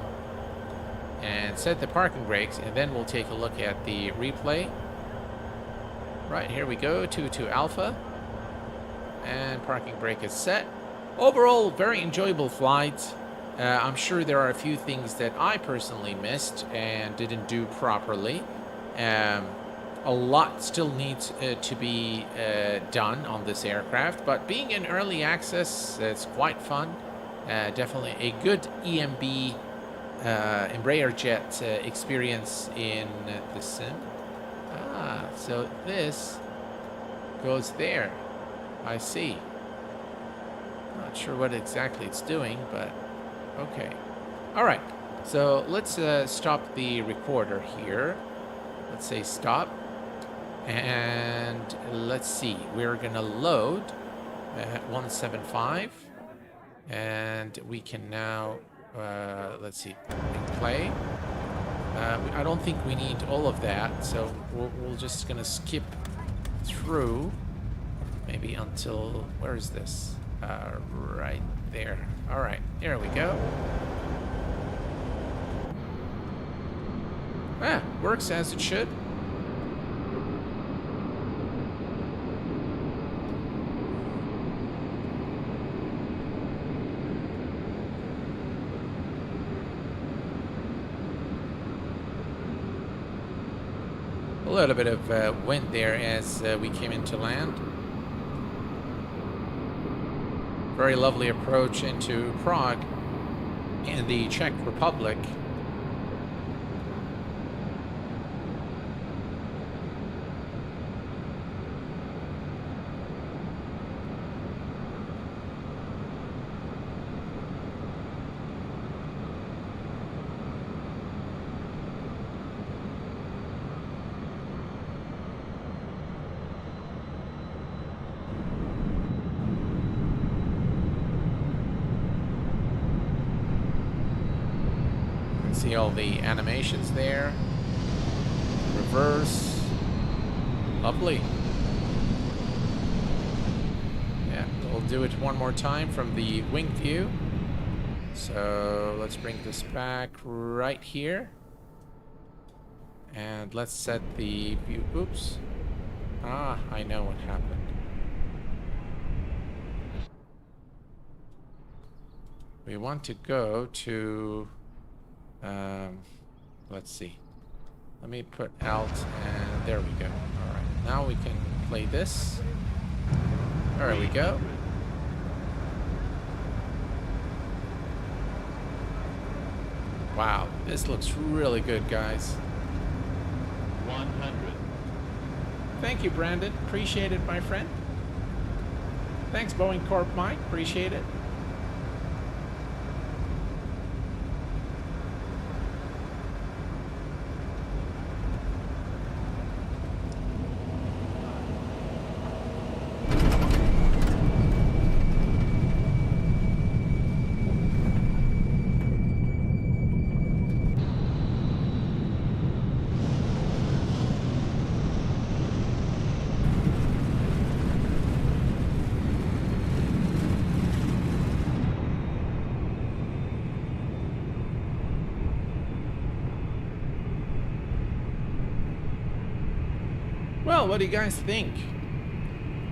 And set the parking brakes, and then we'll take a look at the replay. Right, here we go, 22 Alpha. And parking brake is set. Overall, very enjoyable flight. I'm sure there are a few things that I personally missed and didn't do properly. A lot still needs to be done on this aircraft, but being in early access, it's quite fun. Definitely a good EMB Embraer jet experience in the sim. Ah, so this goes there. I see. Not sure what exactly it's doing, but okay. All right. So let's stop the recorder here. Let's say stop. And let's see. We're gonna load at 175, and we can now. Let's see, play. I don't think we need all of that, so we're just gonna skip through, maybe until, where is this? Right there. All right, there we go. Ah, works as it should. A little bit of wind there as we came into land. Very lovely approach into Prague in the Czech Republic. See all the animations there. Reverse. Lovely. Yeah, we'll do it one more time from the wing view. So let's bring this back right here. And let's set the view. Oops. Ah, I know what happened. We want to go to let's see. Let me put out, and there we go. All right, now we can play this. There we go. Wow, this looks really good, guys. 100. Thank you, Brandon. Appreciate it, my friend. Thanks, Boeing Corp Mike. Appreciate it. Well, what do you guys think?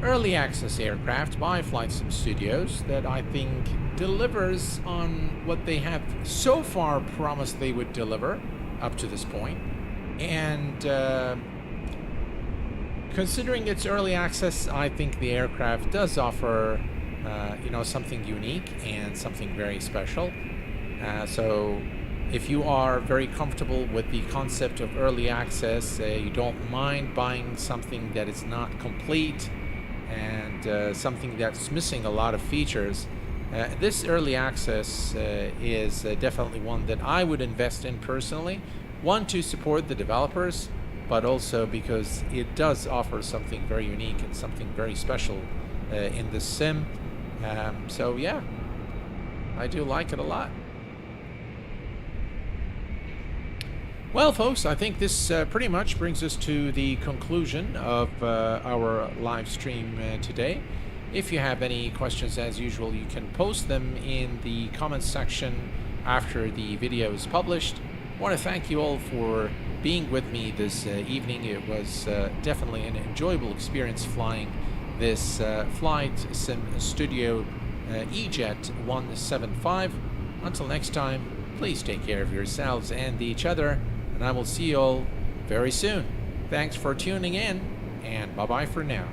Early access aircraft by FlightSim Studios that I think delivers on what they have so far promised they would deliver up to this point. And considering its early access, I think the aircraft does offer something unique and something very special. So if you are very comfortable with the concept of early access, you don't mind buying something that is not complete and something that's missing a lot of features, this early access is definitely one that I would invest in personally. One, to support the developers, but also because it does offer something very unique and something very special in the sim. So yeah, I do like it a lot. Well, folks, I think this pretty much brings us to the conclusion of our live stream today. If you have any questions, as usual, you can post them in the comments section after the video is published. I want to thank you all for being with me this evening. It was definitely an enjoyable experience flying this FlightSim Studio E-Jet 175. Until next time, please take care of yourselves and each other, and I will see you all very soon. Thanks for tuning in, and bye-bye for now.